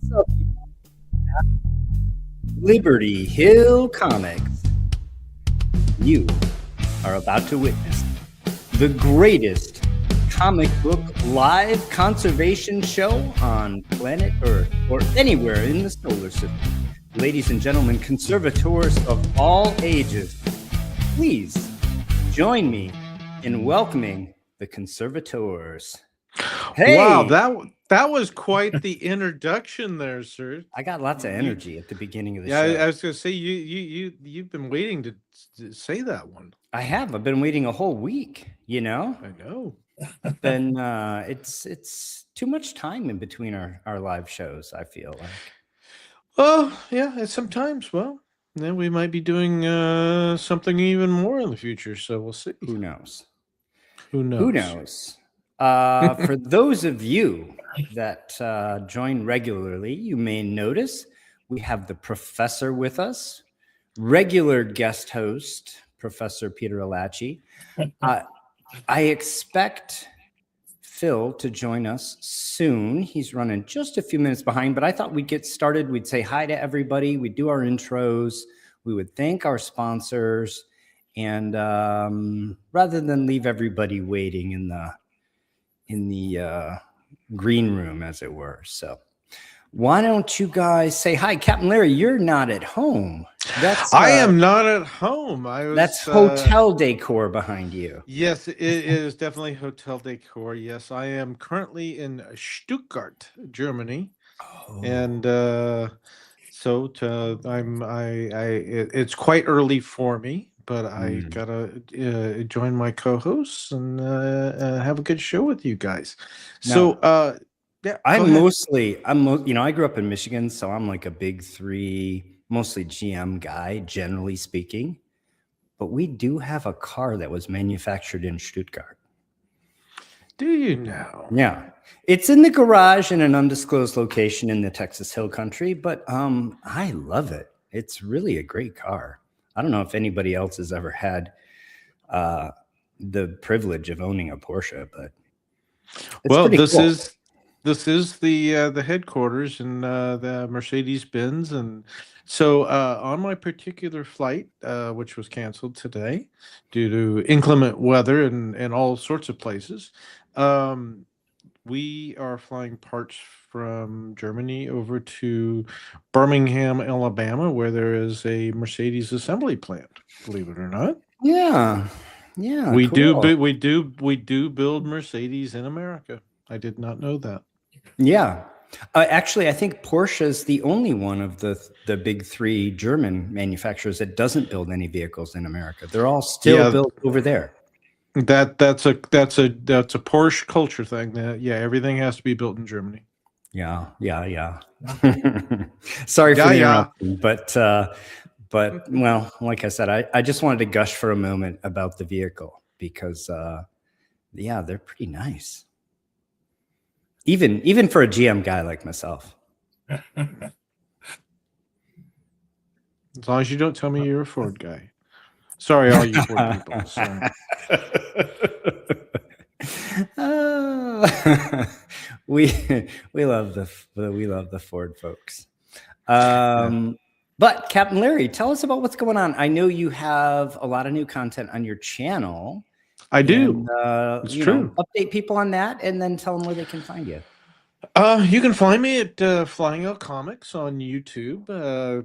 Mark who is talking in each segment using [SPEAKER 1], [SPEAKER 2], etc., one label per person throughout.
[SPEAKER 1] What's up, Liberty Hill Comics? You are about to witness the greatest comic book live conservation show on planet Earth or anywhere in the solar system. Ladies and gentlemen, conservators of all ages, please join me in welcoming the conservators. Hey!
[SPEAKER 2] Wow, that was quite the introduction there, sir.
[SPEAKER 1] I got lots of energy at the beginning of the
[SPEAKER 2] Yeah,
[SPEAKER 1] show.
[SPEAKER 2] I was gonna say you've been waiting to say that one.
[SPEAKER 1] I have. I've been waiting a whole week. You know,
[SPEAKER 2] I know.
[SPEAKER 1] Then it's too much time in between our live shows. I feel like.
[SPEAKER 2] Oh yeah, and sometimes. Well, then we might be doing something even more in the future. So we'll see.
[SPEAKER 1] Who knows?
[SPEAKER 2] Who knows?
[SPEAKER 1] Who knows? For those of you that join regularly, you may notice we have the professor with us, regular guest host, Professor Peter Alachi. I expect Phil to join us soon. He's running just a few minutes behind, but I thought we'd get started. We'd say hi to everybody. We'd do our intros. We would thank our sponsors. And rather than leave everybody waiting in the green room, as it were. So why don't you guys say hi? Captain Larry, you're not at home.
[SPEAKER 2] I am not at home.
[SPEAKER 1] That's hotel decor behind you.
[SPEAKER 2] Yes, it is definitely hotel decor. Yes, I am currently in Stuttgart, Germany, and so it's quite early for me, but I gotta join my co-hosts and have a good show with you guys. So yeah,
[SPEAKER 1] I grew up in Michigan, so I'm like a big three, mostly GM guy, generally speaking. But we do have a car that was manufactured in Stuttgart.
[SPEAKER 2] Do you know?
[SPEAKER 1] Yeah. It's in the garage in an undisclosed location in the Texas Hill Country, but I love it. It's really a great car. I don't know if anybody else has ever had the privilege of owning a Porsche, but
[SPEAKER 2] well, this is the headquarters in the Mercedes-Benz, and so on my particular flight, which was canceled today due to inclement weather and all sorts of places, we are flying parts from Germany over to Birmingham, Alabama, where there is a Mercedes assembly plant. Believe it or not.
[SPEAKER 1] Yeah.
[SPEAKER 2] We do build Mercedes in America. I did not know that.
[SPEAKER 1] Yeah. Actually, I think Porsche is the only one of the big three German manufacturers that doesn't build any vehicles in America. They're all still built over there.
[SPEAKER 2] That's a Porsche culture thing. Everything has to be built in Germany.
[SPEAKER 1] Yeah. Sorry for the interruption, but well, like I said, I just wanted to gush for a moment about the vehicle because they're pretty nice. Even for a GM guy like myself.
[SPEAKER 2] As long as you don't tell me you're a Ford guy. Sorry, all you Ford people.
[SPEAKER 1] We love the Ford folks. But Captain Larry, tell us about what's going on. I know you have a lot of new content on your channel.
[SPEAKER 2] I do.
[SPEAKER 1] It's true. Update people on that, and then tell them where they can find you.
[SPEAKER 2] You can find me at Flying Out Comics on YouTube.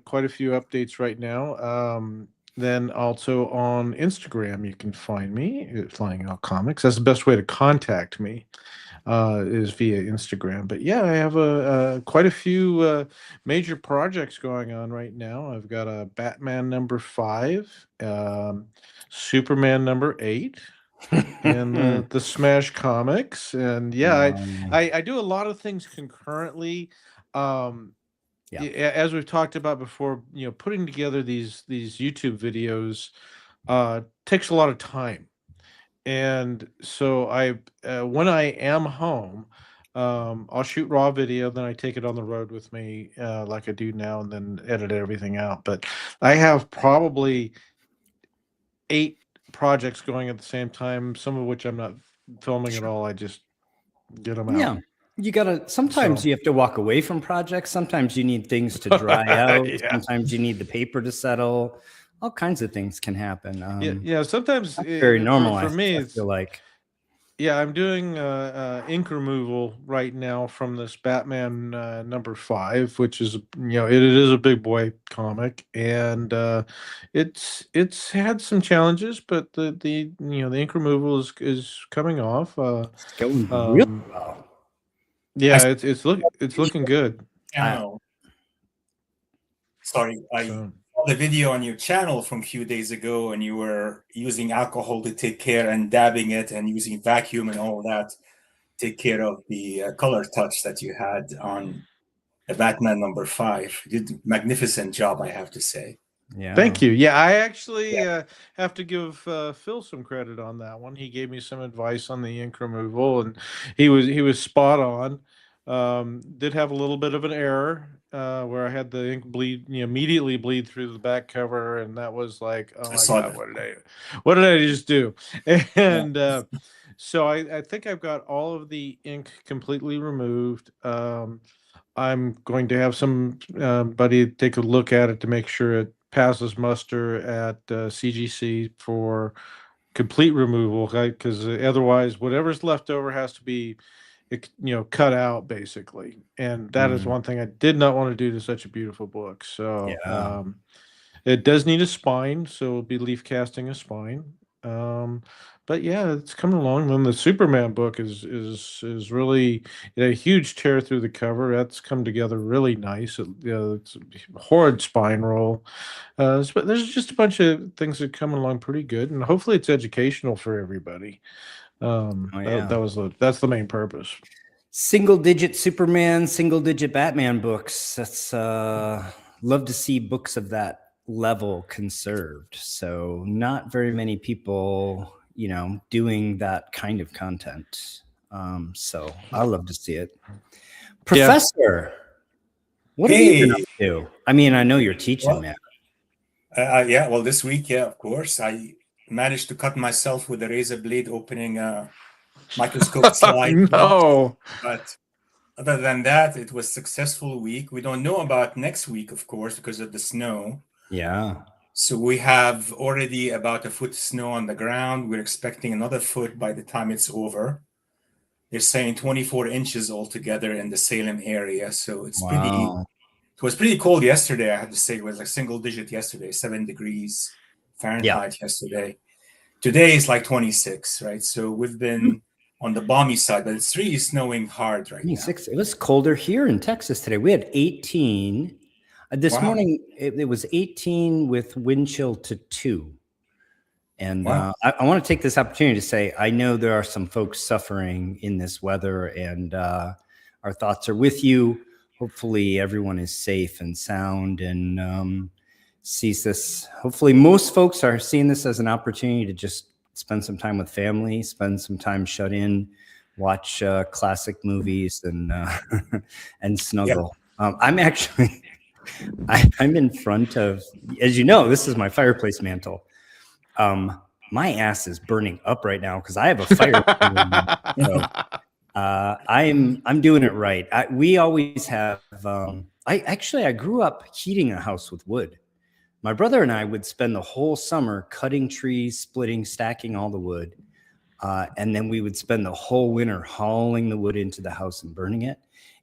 [SPEAKER 2] Quite a few updates right now. Then also on Instagram, you can find me at Flying Out Comics. That's the best way to contact me, is via Instagram. But yeah, I have quite a few major projects going on right now. I've got a Batman #5, Superman #8. And the Smash Comics, and I do a lot of things concurrently. As we've talked about before, putting together these YouTube videos takes a lot of time, and so when I am home, I'll shoot raw video, then I take it on the road with me, like I do now, and then edit everything out. But I have probably 8 projects going at the same time, some of which I'm not filming at all. I just get them out.
[SPEAKER 1] You gotta, sometimes
[SPEAKER 2] So-
[SPEAKER 1] you have to walk away from projects. Sometimes you need things to dry out.
[SPEAKER 2] Yeah.
[SPEAKER 1] Sometimes you need the paper to settle. All kinds of things can happen.
[SPEAKER 2] Yeah. Sometimes
[SPEAKER 1] Very normal.
[SPEAKER 2] for me,
[SPEAKER 1] I
[SPEAKER 2] it's
[SPEAKER 1] feel like.
[SPEAKER 2] yeah. I'm doing ink removal right now from this Batman #5, which is it is a big boy comic, and it's had some challenges, but the ink removal is coming off.
[SPEAKER 1] It's going really
[SPEAKER 2] Um,
[SPEAKER 1] well.
[SPEAKER 2] yeah, it's looking good.
[SPEAKER 3] Channel. Sorry, I
[SPEAKER 2] So.
[SPEAKER 3] saw the video on your channel from a few days ago, and you were using alcohol to take care and dabbing it, and using vacuum and all that take care of the color touch that you had on the Batman #5. You did a magnificent job, I have to say.
[SPEAKER 1] Yeah.
[SPEAKER 2] Thank you. Yeah, I actually have to give Phil some credit on that one. He gave me some advice on the ink removal, and he was spot on. Did have a little bit of an error where I had the ink bleed, immediately bleed through the back cover, and that was like, oh
[SPEAKER 3] I
[SPEAKER 2] my
[SPEAKER 3] saw
[SPEAKER 2] god,
[SPEAKER 3] that.
[SPEAKER 2] what did I just do? And so I think I've got all of the ink completely removed. I'm going to have some buddy take a look at it to make sure it passes muster at CGC for complete removal, right? Because otherwise, whatever's left over has to be, cut out basically. And that is
[SPEAKER 1] Mhm.
[SPEAKER 2] one thing I did not want to do to such a beautiful book. So
[SPEAKER 1] Yeah.
[SPEAKER 2] it does need a spine, so we'll be leaf casting a spine. But yeah, it's coming along. Then the Superman book is really a huge tear through the cover. That's come together really nice. It's a horrid spine roll. But there's just a bunch of things that are coming along pretty good, and hopefully it's educational for everybody.
[SPEAKER 1] Oh, yeah.
[SPEAKER 2] That's the main purpose.
[SPEAKER 1] Single digit Superman, single digit Batman books. That's love to see books of that level conserved. So not very many people, doing that kind of content. So I love to see it. Professor, what have you been up to? I mean, I know you're teaching, man.
[SPEAKER 3] Yeah, well, this week, yeah, of course, I managed to cut myself with a razor blade opening a microscope slide.
[SPEAKER 2] No.
[SPEAKER 3] But other than that, it was a successful week. We don't know about next week, of course, because of the snow.
[SPEAKER 1] Yeah.
[SPEAKER 3] So we have already about 1 foot of snow on the ground. We're expecting another foot by the time it's over. They're saying 24 inches altogether in the Salem area. So it's it was pretty cold yesterday, I have to say. It was like single digit yesterday, 7 degrees Fahrenheit yesterday. Today is like 26, right? So we've been on the balmy side, but it's really snowing hard right now.
[SPEAKER 1] It was colder here in Texas today. We had 18. This morning, it was 18 with wind chill to 2. And I want to take this opportunity to say, I know there are some folks suffering in this weather, and our thoughts are with you. Hopefully everyone is safe and sound and sees this. Hopefully most folks are seeing this as an opportunity to just spend some time with family, spend some time shut in, watch classic movies and snuggle. Yeah. I'm actually... I'm in front of, as you know, this is my fireplace mantle. My ass is burning up right now because I have a fire. So, I'm doing it right. We always have. I grew up heating a house with wood. My brother and I would spend the whole summer cutting trees, splitting, stacking all the wood, and then we would spend the whole winter hauling the wood into the house and burning it.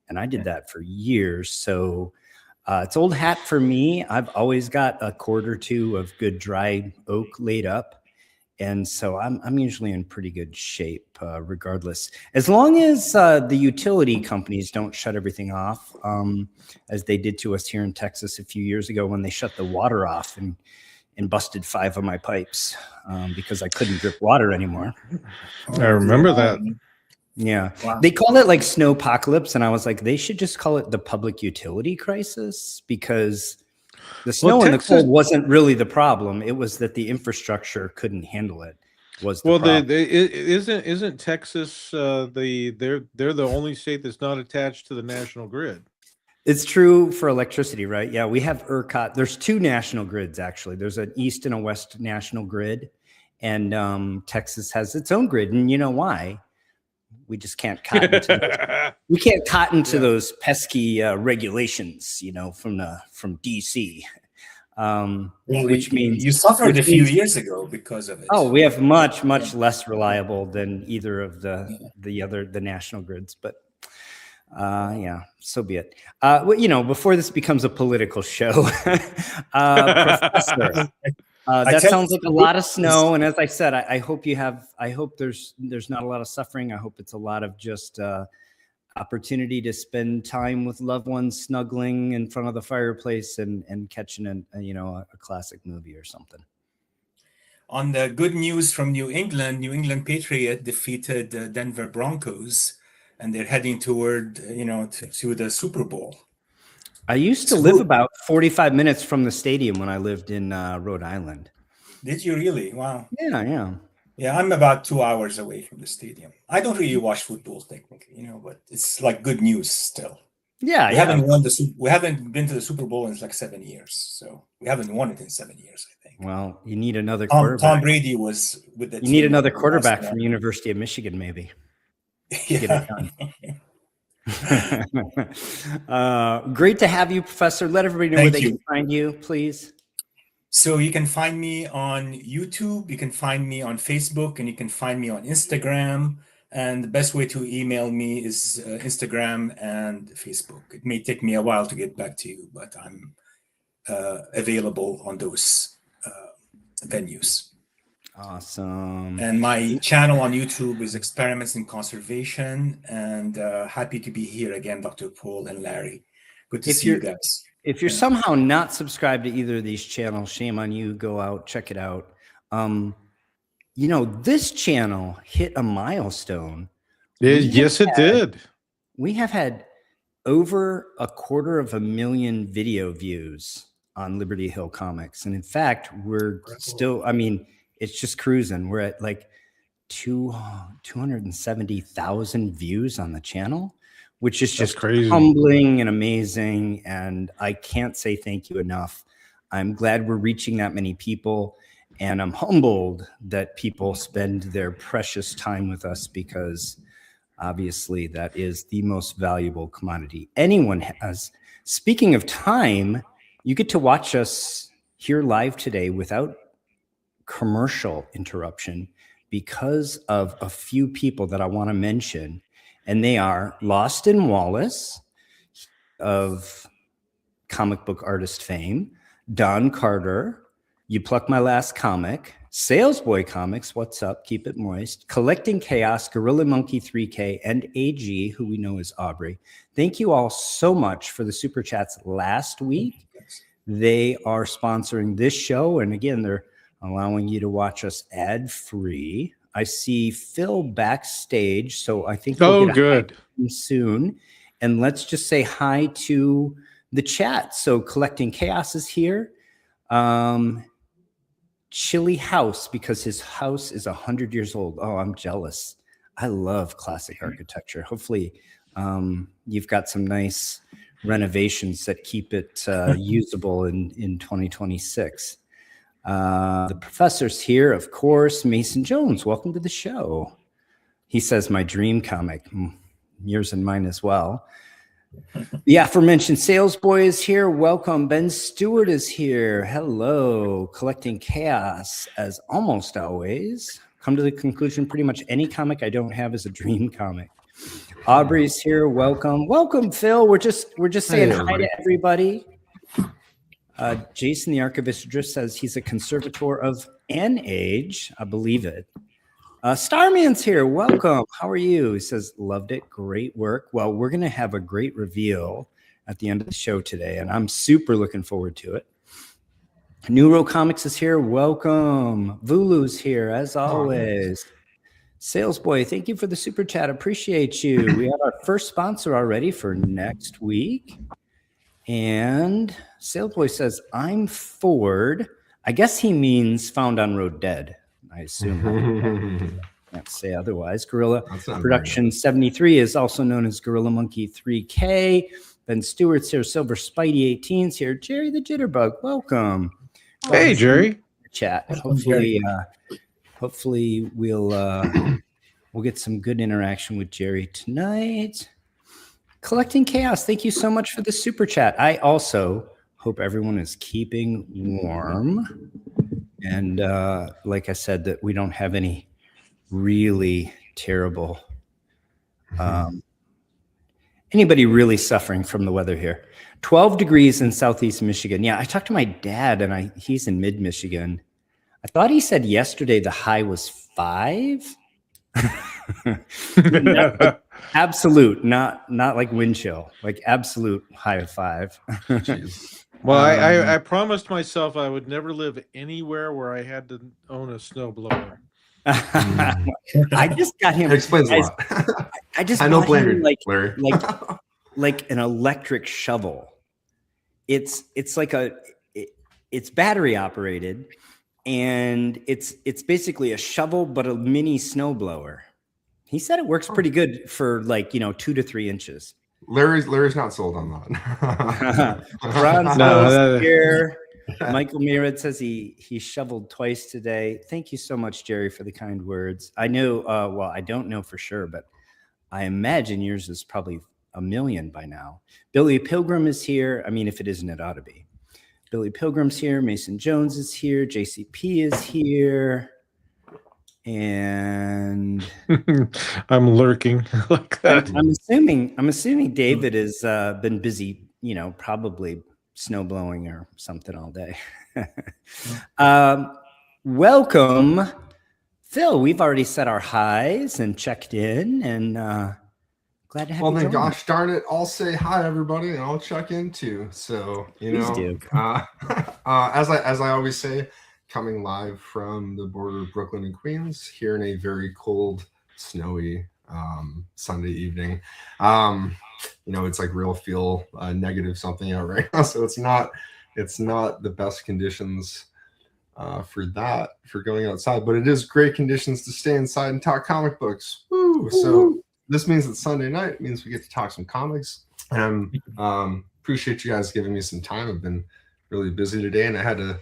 [SPEAKER 1] And I did that for years. So. It's old hat for me. I've always got a cord or two of good dry oak laid up. And so I'm usually in pretty good shape regardless. As long as the utility companies don't shut everything off, as they did to us here in Texas a few years ago when they shut the water off and busted 5 of my pipes because I couldn't drip water anymore.
[SPEAKER 2] I remember that.
[SPEAKER 1] Yeah. Wow. They called it like snowpocalypse, and I was like, they should just call it the public utility crisis, because the snow and the cold wasn't really the problem. It was that the infrastructure couldn't handle it.
[SPEAKER 2] Isn't Texas they're the only state that's not attached to the national grid?
[SPEAKER 1] It's true for electricity, right? Yeah, we have ERCOT. There's 2 national grids, actually. There's an east and a west national grid, and Texas has its own grid. And you know why? We just can't cotton to we can't cotton to those pesky regulations, from DC. Which means
[SPEAKER 3] you suffered a few years ago because of it.
[SPEAKER 1] Oh, we have much less reliable than either of the national grids, but so be it. Before this becomes a political show, Professor, that sounds like a lot of snow. And as I said, I hope there's not a lot of suffering. I hope it's a lot of just opportunity to spend time with loved ones, snuggling in front of the fireplace and catching a classic movie or something.
[SPEAKER 3] On the good news from New England Patriot defeated the Denver Broncos, and they're heading toward, to the Super Bowl.
[SPEAKER 1] I used to live about 45 minutes from the stadium when I lived in Rhode Island.
[SPEAKER 3] Did you really? Wow.
[SPEAKER 1] Yeah.
[SPEAKER 3] Yeah, I'm about 2 hours away from the stadium. I don't really watch football technically, but it's like good news still.
[SPEAKER 1] Yeah,
[SPEAKER 3] we haven't been to the Super Bowl in like 7 years, so we haven't won it in 7 years, I think.
[SPEAKER 1] Well, you need another quarterback.
[SPEAKER 3] Tom Brady was with the.
[SPEAKER 1] You need another quarterback from University of Michigan, maybe.
[SPEAKER 3] Yeah.
[SPEAKER 1] Great to have you, Professor. Let everybody know where they can find you, please.
[SPEAKER 3] So you can find me on YouTube, you can find me on Facebook, and you can find me on Instagram. And the best way to email me is Instagram and Facebook. It may take me a while to get back to you, but I'm available on those venues.
[SPEAKER 1] Awesome.
[SPEAKER 3] And my channel on YouTube is Experiments in Conservation. And happy to be here again, Dr. Paul and Larry. Good to see you guys.
[SPEAKER 1] If you're somehow not subscribed to either of these channels, shame on you. Go out, check it out. This channel hit a milestone.
[SPEAKER 2] Yes, it did.
[SPEAKER 1] We have had over 250,000 video views on Liberty Hill Comics. And in fact, we're still, it's just cruising. We're at like 270,000 views on the channel, which is just
[SPEAKER 2] crazy,
[SPEAKER 1] humbling and amazing. And I can't say thank you enough. I'm glad we're reaching that many people. And I'm humbled that people spend their precious time with us, because obviously that is the most valuable commodity anyone has. Speaking of time, you get to watch us here live today without commercial interruption because of a few people that I want to mention. And they are Loston Wallace of comic book artist fame, Don Carter, You Pluck My Last Comic, Salesboy Comics, What's Up, Keep It Moist, Collecting Chaos, Gorilla Monkey 3K, and AG, who we know as Aubrey. Thank you all so much for the super chats last week. They are sponsoring this show. And again, they're allowing you to watch us ad-free. I see Phil backstage, so I think we'll get
[SPEAKER 2] good
[SPEAKER 1] soon. And let's just say hi to the chat. So Collecting Chaos is here. Chili House, because his house is 100 years old. Oh, I'm jealous. I love classic architecture. Hopefully you've got some nice renovations that keep it usable in 2026. The professor's here, of course. Mason Jones, welcome to the show. He says, my dream comic. Yours and mine as well. The aforementioned Salesboy is here. Welcome. Ben Stewart is here. Hello. Collecting Chaos, as almost always. Come to the conclusion, pretty much any comic I don't have is a dream comic. Aubrey's here. Welcome. Welcome, Phil. We're just saying hi to everybody. Jason the Archivist just says he's a conservator of an age. I believe it. Starman's here. Welcome. How are you? He says, loved it. Great work. Well, we're going to have a great reveal at the end of the show today, and I'm super looking forward to it. Neuro Comics is here. Welcome. Vulu's here, as always. Salesboy, thank you for the super chat. Appreciate you. We have our first sponsor already for next week. And Salesboy says, I'm Ford. I guess he means Found on Road Dead. I assume. Can't say otherwise. Gorilla Production 73 is also known as Gorilla Monkey 3K. Ben Stewart's here. Silver Spidey 18's here. Jerry the Jitterbug, welcome.
[SPEAKER 2] Hey, Jerry.
[SPEAKER 1] Chat. Hopefully we'll We'll get some good interaction with Jerry tonight. Collecting Chaos, thank you so much for the super chat. I also hope everyone is keeping warm. And like I said, that we don't have any really terrible, anybody really suffering from the weather here. 12 degrees in Southeast Michigan. Yeah, I talked to my dad, and he's in mid-Michigan. I thought he said yesterday the high was 5. Like absolute, not like wind chill, like absolute high of 5.
[SPEAKER 2] Well, I promised myself I would never live anywhere where I had to own a snowblower.
[SPEAKER 1] I just got him.
[SPEAKER 4] It explains a
[SPEAKER 1] guys,
[SPEAKER 4] lot.
[SPEAKER 1] I just
[SPEAKER 4] I don't
[SPEAKER 1] bought
[SPEAKER 4] blame
[SPEAKER 1] him
[SPEAKER 4] you, Larry.
[SPEAKER 1] like an electric shovel. It's like it's battery operated, and it's basically a shovel but a mini snowblower. He said it works pretty good for 2 to 3 inches.
[SPEAKER 4] Larry's not sold on that.
[SPEAKER 1] Bronzo's here. Michael Mirad says he shoveled twice today. Thank you so much, Jerry, for the kind words. I know, well, I don't know for sure, but I imagine yours is probably 1 million by now. Billy Pilgrim is here. I mean, if it isn't, it ought to be. Billy Pilgrim's here. Mason Jones is here. JCP is here. And
[SPEAKER 2] I'm lurking like that.
[SPEAKER 1] I'm assuming David has been busy, probably snow blowing or something all day. Welcome, Phil. We've already set our highs and checked in, and glad to have you.
[SPEAKER 4] Well, then,
[SPEAKER 1] join.
[SPEAKER 4] gosh darn it, I'll say hi, everybody, and I'll check in too. So
[SPEAKER 1] Please do.
[SPEAKER 4] As I always say, coming live from the border of Brooklyn and Queens, here in a very cold, snowy Sunday evening. It's like real feel negative something out right now, so it's not the best conditions for going outside, but it is great conditions to stay inside and talk comic books. Woo! So this means that Sunday night means we get to talk some comics, and appreciate you guys giving me some time. I've been really busy today, and I had to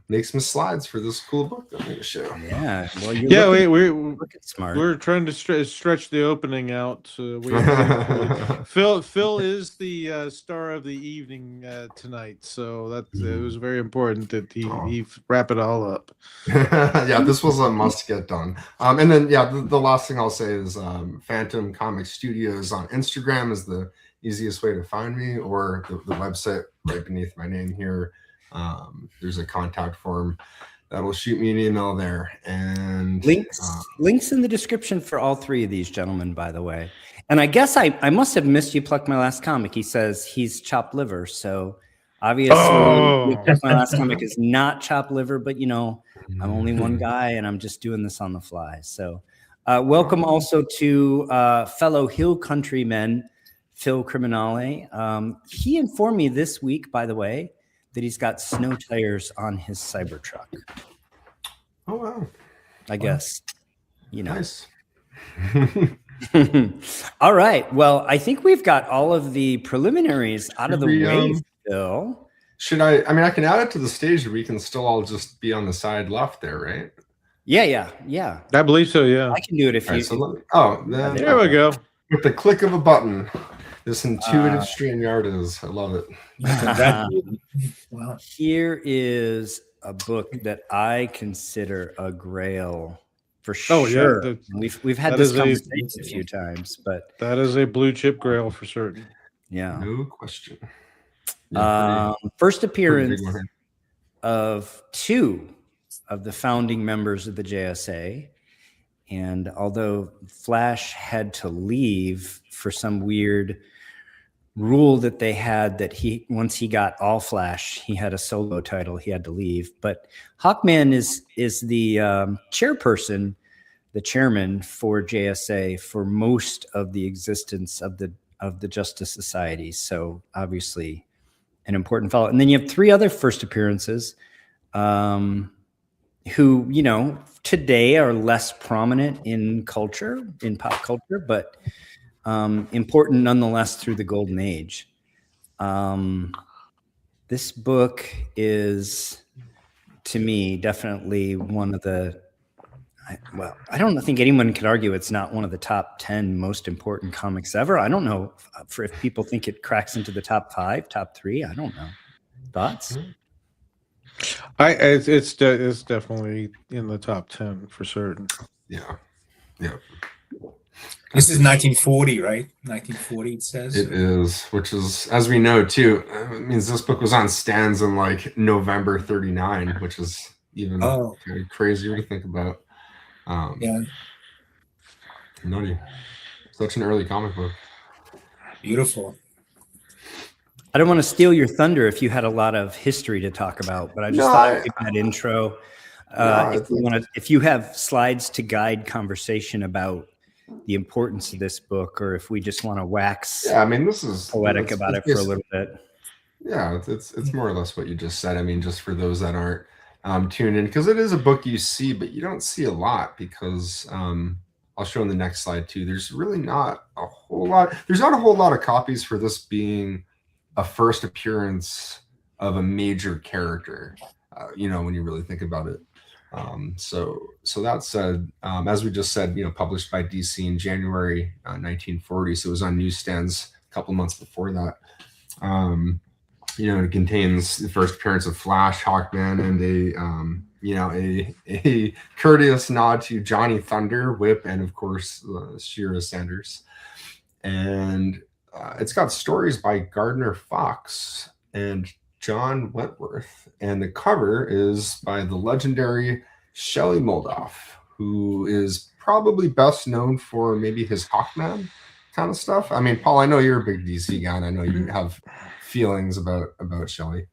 [SPEAKER 4] make some slides for this cool book that I'm going to show.
[SPEAKER 1] Yeah, well,
[SPEAKER 2] we're
[SPEAKER 1] looking smart.
[SPEAKER 2] We're trying to stretch the opening out. Phil is the star of the evening tonight, so it was very important that he wrap it all up.
[SPEAKER 4] Yeah, this was a must get done. And then the last thing I'll say is Phantom Comic Studios on Instagram is the easiest way to find me, or the website right beneath my name here. There's a contact form that'll shoot me an email there, and
[SPEAKER 1] links in the description for all 3 of these gentlemen, by the way. And I guess I must have missed you pluck my last comic. He says he's chopped liver, so obviously my last comic is not chopped liver, but I'm only one guy and I'm just doing this on the fly. So welcome also to fellow hill countryman Phil Criminale. He informed me this week, by the way, that he's got snow tires on his Cybertruck.
[SPEAKER 4] Oh wow!
[SPEAKER 1] I guess,
[SPEAKER 4] Nice.
[SPEAKER 1] All right. Well, I think we've got all of the preliminaries out of the way, Phil.
[SPEAKER 4] Should I can add it to the stage, or we can still all just be on the side left there, right?
[SPEAKER 1] Yeah.
[SPEAKER 2] I believe so. Yeah,
[SPEAKER 1] I can do it if you.
[SPEAKER 2] there we go.
[SPEAKER 4] With the click of a button. This intuitive StreamYard is. I love it.
[SPEAKER 3] Wow.
[SPEAKER 1] Here is a book that I consider a grail for sure.
[SPEAKER 2] Oh yeah,
[SPEAKER 1] we've had this conversation a few times, but
[SPEAKER 2] that is a blue chip grail for certain.
[SPEAKER 1] Yeah,
[SPEAKER 4] no question.
[SPEAKER 1] First appearance of 2 of the founding members of the JSA. And although Flash had to leave for some weird rule that they had, that once he got All Flash, he had a solo title, he had to leave. But Hawkman is the chairperson, the chairman for JSA for most of the existence of the Justice Society. So obviously an important fellow. And then you have 3 other first appearances who, today are less prominent in pop culture, but important nonetheless through the golden age. This book is, to me, definitely one of the, I don't think anyone could argue it's not one of the top 10 most important comics ever. I don't know if people think it cracks into the top 5, top 3. I don't know. Thoughts?
[SPEAKER 2] It's definitely in the top 10 for certain.
[SPEAKER 4] Yeah.
[SPEAKER 3] This is 1940, right? 1940, it says.
[SPEAKER 4] It is, which is, as we know too, it means this book was on stands in like November 39, which is even kind of crazier to think about.
[SPEAKER 3] Yeah.
[SPEAKER 4] Nutty. Such an early comic book.
[SPEAKER 3] Beautiful.
[SPEAKER 1] I don't want to steal your thunder if you had a lot of history to talk about, but I just thought I'd give that intro. If you have slides to guide conversation about the importance of this book, or if we just want to wax
[SPEAKER 4] this is
[SPEAKER 1] poetic about it for a little bit.
[SPEAKER 4] Yeah, it's more or less what you just said. I mean, just for those that aren't tuned in, because it is a book you see, but you don't see a lot, because I'll show in the next slide too. There's really not a whole lot. There's not a whole lot of copies for this being a first appearance of a major character, when you really think about it. So that said, as we just said, published by DC in January 1940, so it was on newsstands a couple months before that. It contains the first appearance of Flash, Hawkman, and a courteous nod to Johnny Thunder, Whip, and of course Shira Sanders. And it's got stories by Gardner Fox and John Wentworth, and the cover is by the legendary Shelley Moldoff, who is probably best known for maybe his Hawkman kind of stuff. I mean, Paul, I know you're a big DC guy, and I know you have feelings about Shelley.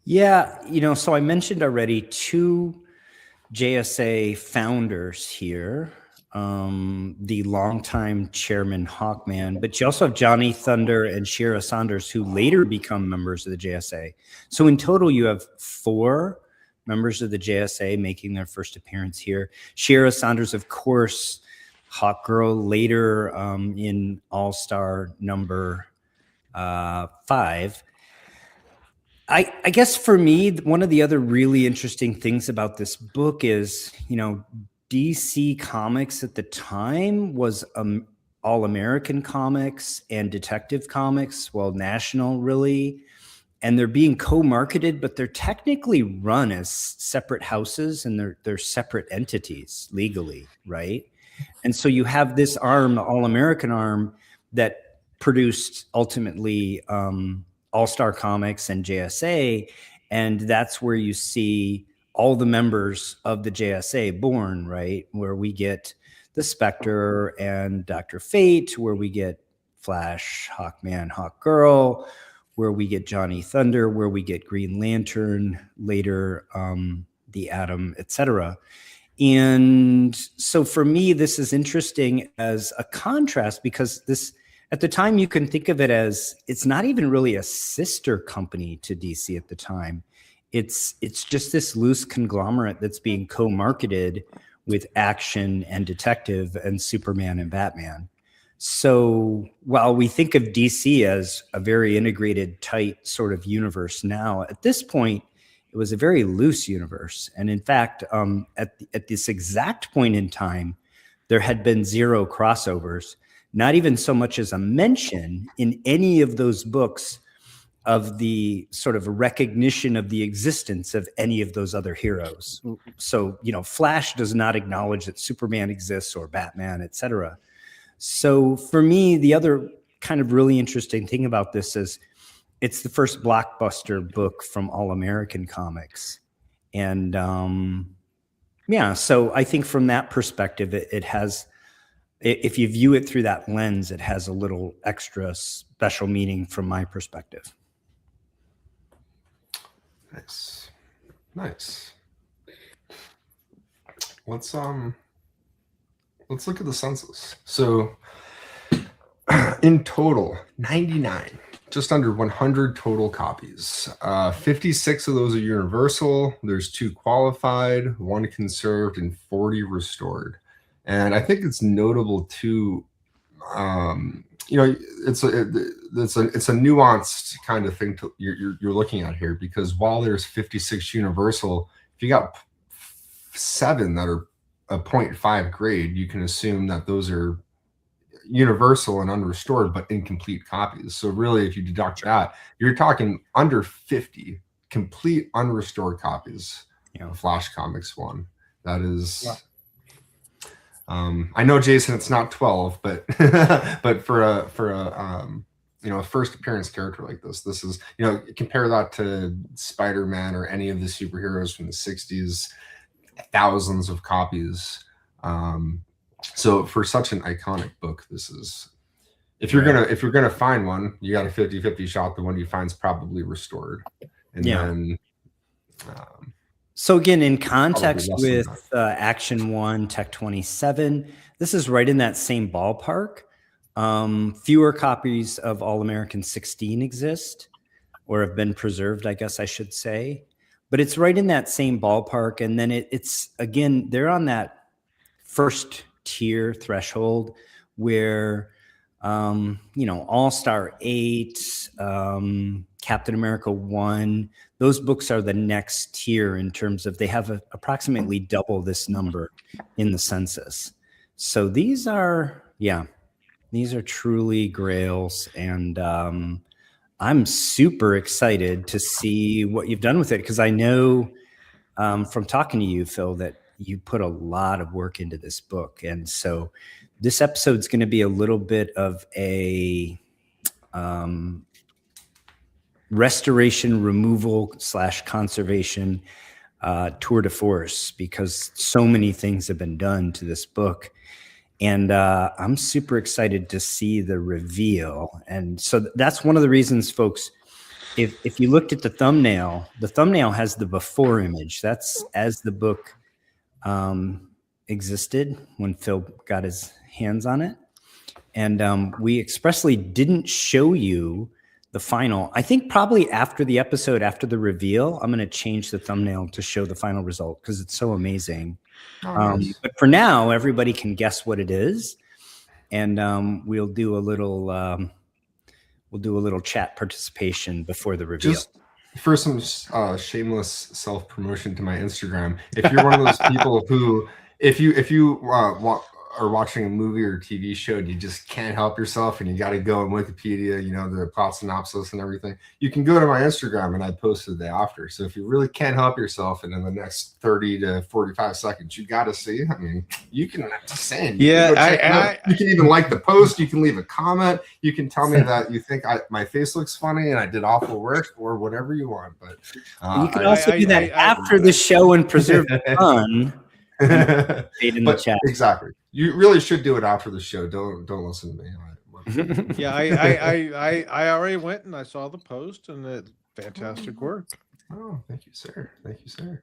[SPEAKER 1] Yeah, so I mentioned already 2 JSA founders here. The longtime chairman Hawkman, but you also have Johnny Thunder and Shira Saunders, who later become members of the JSA. So in total, you have 4 members of the JSA making their first appearance here. Shira Saunders, of course, Hawkgirl, later in All-Star number 5. I guess for me, one of the other really interesting things about this book is, DC Comics at the time was All-American Comics and Detective Comics, National really, and they're being co-marketed, but they're technically run as separate houses, and they're separate entities legally, right? And so you have this arm, the All-American arm, that produced ultimately All-Star Comics and JSA, and that's where you see all the members of the JSA born, right? Where we get the Spectre and Dr. Fate, where we get Flash, Hawkman, Hawkgirl, where we get Johnny Thunder, where we get Green Lantern, later the Atom, etc. And so for me, this is interesting as a contrast, because this, at the time, you can think of it as, it's not even really a sister company to DC at the time. It's just this loose conglomerate that's being co-marketed with Action and Detective and Superman and Batman. So while we think of DC as a very integrated, tight sort of universe now, at this point, it was a very loose universe. And in fact, at this exact point in time, there had been 0 crossovers, not even so much as a mention in any of those books of the sort of recognition of the existence of any of those other heroes. So, Flash does not acknowledge that Superman exists or Batman, etc. So for me, the other kind of really interesting thing about this is it's the first blockbuster book from All-American Comics. And so I think from that perspective, it has, if you view it through that lens, it has a little extra special meaning from my perspective.
[SPEAKER 4] Nice. Let's look at the census. So in total, 99, just under 100 total copies. 56 of those are universal. There's 2 qualified, 1 conserved, and 40 restored. And I think it's notable too. It's a nuanced kind of thing you're looking at here, because while there's 56 universal, if you got 7 that are a 0.5 grade, you can assume that those are universal and unrestored, but incomplete copies. So really, if you deduct that, you're talking under 50 complete unrestored copies of Flash Comics 1. That is, I know, Jason, it's not 12, but but for a a first appearance character like this is, compare that to Spider-Man or any of the superheroes from the 60s, thousands of copies. So for such an iconic book, this is, if you're gonna find one, you got a 50-50 shot the one you find is probably restored. And then
[SPEAKER 1] so again, in context with Action 1, Tech 27, this is right in that same ballpark. Fewer copies of All American 16 exist, or have been preserved, I guess I should say. But it's right in that same ballpark. And then it's again, they're on that first tier threshold where, All-Star 8, Captain America 1, those books are the next tier in terms of they have approximately double this number in the census. So these are truly grails. And I'm super excited to see what you've done with it, because I know from talking to you, Phil, that you put a lot of work into this book. And so this episode's going to be a little bit of a restoration, removal / conservation tour de force, because so many things have been done to this book. And I'm super excited to see the reveal. And so that's one of the reasons, folks, if you looked at the thumbnail has the before image. That's as the book existed when Phil got his hands on it. And we expressly didn't show you the final. I think probably after the episode, after the reveal, I'm going to change the thumbnail to show the final result, because it's so amazing. Nice. But for now, everybody can guess what it is, and we'll do a little chat participation before the reveal.
[SPEAKER 4] Just for some shameless self-promotion to my Instagram, if you're one of those people who, if you are watching a movie or TV show and you just can't help yourself and you got to go on Wikipedia, the plot synopsis and everything, you can go to my Instagram and I post it the day after. So if you really can't help yourself and in the next 30 to 45 seconds, you got to see, you can, just saying, you can even like the post, you can leave a comment, you can tell me that you think my face looks funny and I did awful work or whatever you want. But
[SPEAKER 1] you can also do that after the show and preserve the fun. In the chat.
[SPEAKER 4] Exactly. You really should do it after the show. Don't listen to me.
[SPEAKER 2] Yeah, I already went and I saw the post, and it fantastic work.
[SPEAKER 4] Oh, thank you, sir. Thank you, sir.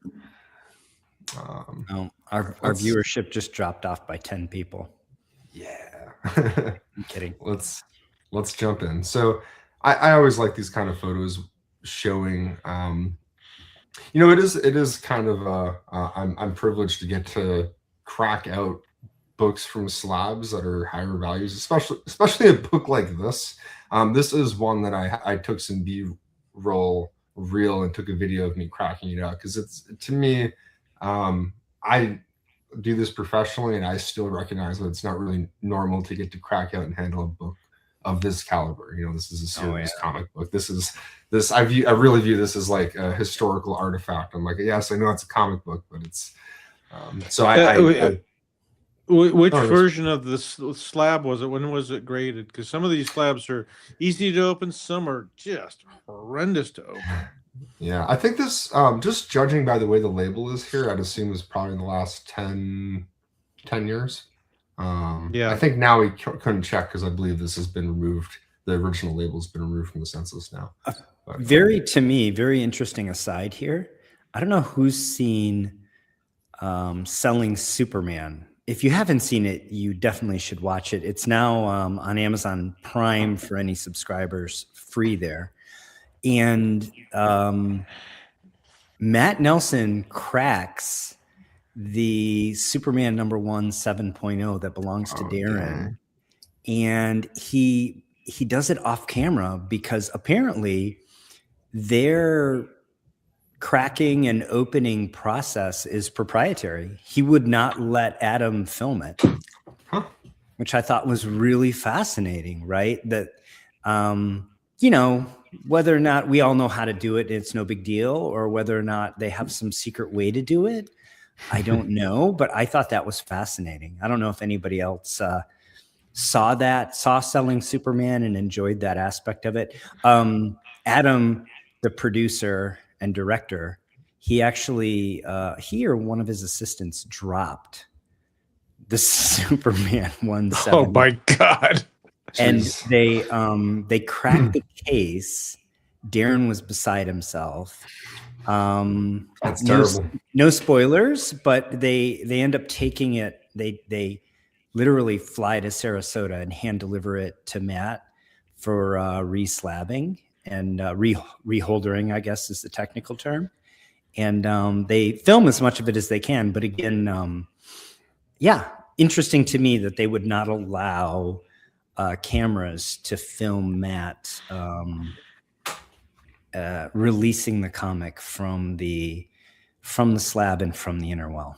[SPEAKER 1] Our viewership just dropped off by 10 people.
[SPEAKER 4] Yeah.
[SPEAKER 1] I'm kidding.
[SPEAKER 4] Let's jump in. So I always like these kind of photos showing it is kind of I'm privileged to get to crack out books from slabs that are higher values, especially a book like this. This is one that I took some B-roll reel and took a video of me cracking it out, because it's, to me, I do this professionally and I still recognize that it's not really normal to get to crack out and handle a book of this caliber. This is a serious comic book. I really view this as like a historical artifact. I'm like, yes, I know it's a comic book, but it's
[SPEAKER 2] which version of the slab was it? When was it graded? Because some of these slabs are easy to open, some are just horrendous to open.
[SPEAKER 4] Yeah, I think this, just judging by the way the label is here, I'd assume is probably in the last 10 years. I think now we couldn't check because I believe this has been removed. The original label has been removed from the census now. But,
[SPEAKER 1] very interesting aside here. I don't know who's seen Selling Superman. If you haven't seen it, you definitely should watch it. It's now on Amazon Prime for any subscribers, free there. And Matt Nelson cracks the Superman #1 7.0 that belongs to Darren. And he does it off camera because apparently their cracking and opening process is proprietary. He would not let Adam film it,
[SPEAKER 4] Huh.
[SPEAKER 1] which I thought was really fascinating, right? That, you know, whether or not we all know how to do it, it's no big deal, or whether or not they have some secret way to do it, I don't know. But I thought that was fascinating. I don't know if anybody else saw Selling Superman and enjoyed that aspect of it. Adam, the producer and director, he actually, he or one of his assistants dropped the Superman 1/7.
[SPEAKER 2] Oh my God.
[SPEAKER 1] And
[SPEAKER 4] Jeez.
[SPEAKER 1] they cracked the case. Darren was beside himself.
[SPEAKER 4] That's
[SPEAKER 1] no,
[SPEAKER 4] terrible.
[SPEAKER 1] no spoilers, but they end up taking it. They literally fly to Sarasota and hand deliver it to Matt for reslabbing and reholdering, I guess is the technical term. And they film as much of it as they can. But again, yeah, interesting to me that they would not allow cameras to film Matt releasing the comic from the slab and from the inner well.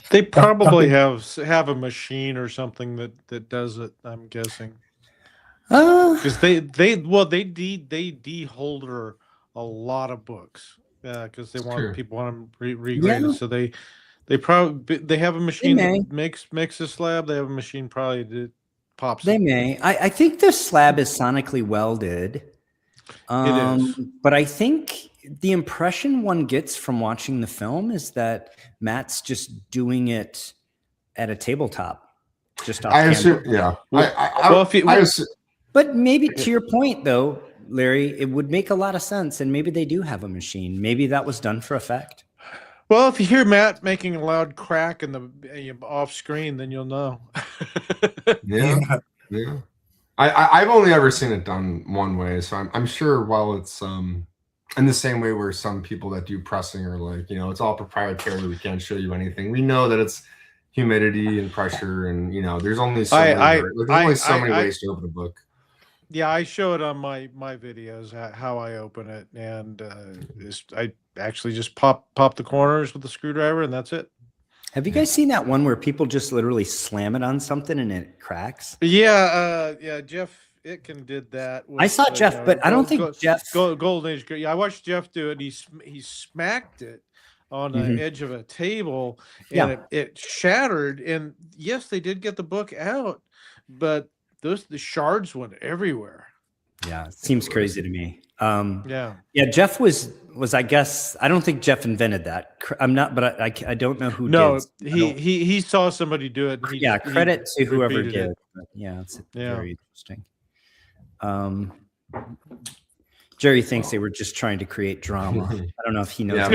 [SPEAKER 2] They probably have a machine or something that does it, I'm guessing. Because they deholder a lot of books because they want people want them regraded.
[SPEAKER 1] Yeah.
[SPEAKER 2] So they probably have a machine
[SPEAKER 1] may.
[SPEAKER 2] that makes a slab. They have a machine probably that pops.
[SPEAKER 1] They
[SPEAKER 2] it.
[SPEAKER 1] may. I think the slab is sonically welded.
[SPEAKER 2] It is.
[SPEAKER 1] But I think the impression one gets from watching the film is that Matt's just doing it at a tabletop, just off
[SPEAKER 4] I
[SPEAKER 1] camera.
[SPEAKER 4] assume, yeah.
[SPEAKER 2] Well, if
[SPEAKER 4] I assume,
[SPEAKER 1] But maybe to your point, though, Larry, it would make a lot of sense, and maybe they do have a machine. Maybe that was done for effect.
[SPEAKER 2] Well, if you hear Matt making a loud crack in the off screen, then you'll know.
[SPEAKER 4] yeah. I've only ever seen it done one way, so I'm sure while it's in the same way where some people that do pressing are like, it's all proprietary, we can't show you anything. We know that it's humidity and pressure, and there's only so many ways to open a book.
[SPEAKER 2] Yeah, I show it on my videos how I open it, and I actually just pop the corners with the screwdriver, and that's it.
[SPEAKER 1] Have you guys seen that one where people just literally slam it on something and it cracks?
[SPEAKER 2] Yeah, Jeff Itkin did that.
[SPEAKER 1] I saw Jeff, but I don't think Jeff.
[SPEAKER 2] Golden Age. Yeah, I watched Jeff do it. He smacked it on the edge of a table, and it shattered. And yes, they did get the book out, but the shards went everywhere.
[SPEAKER 1] Yeah, it seems crazy to me.
[SPEAKER 2] Yeah,
[SPEAKER 1] Jeff was I guess I don't think Jeff invented that. I'm not, but I don't know who.
[SPEAKER 2] No,
[SPEAKER 1] did.
[SPEAKER 2] he saw somebody do it.
[SPEAKER 1] Credit to whoever did.
[SPEAKER 2] it.
[SPEAKER 1] But it's very interesting. Jerry thinks they were just trying to create drama. I don't know if he knows.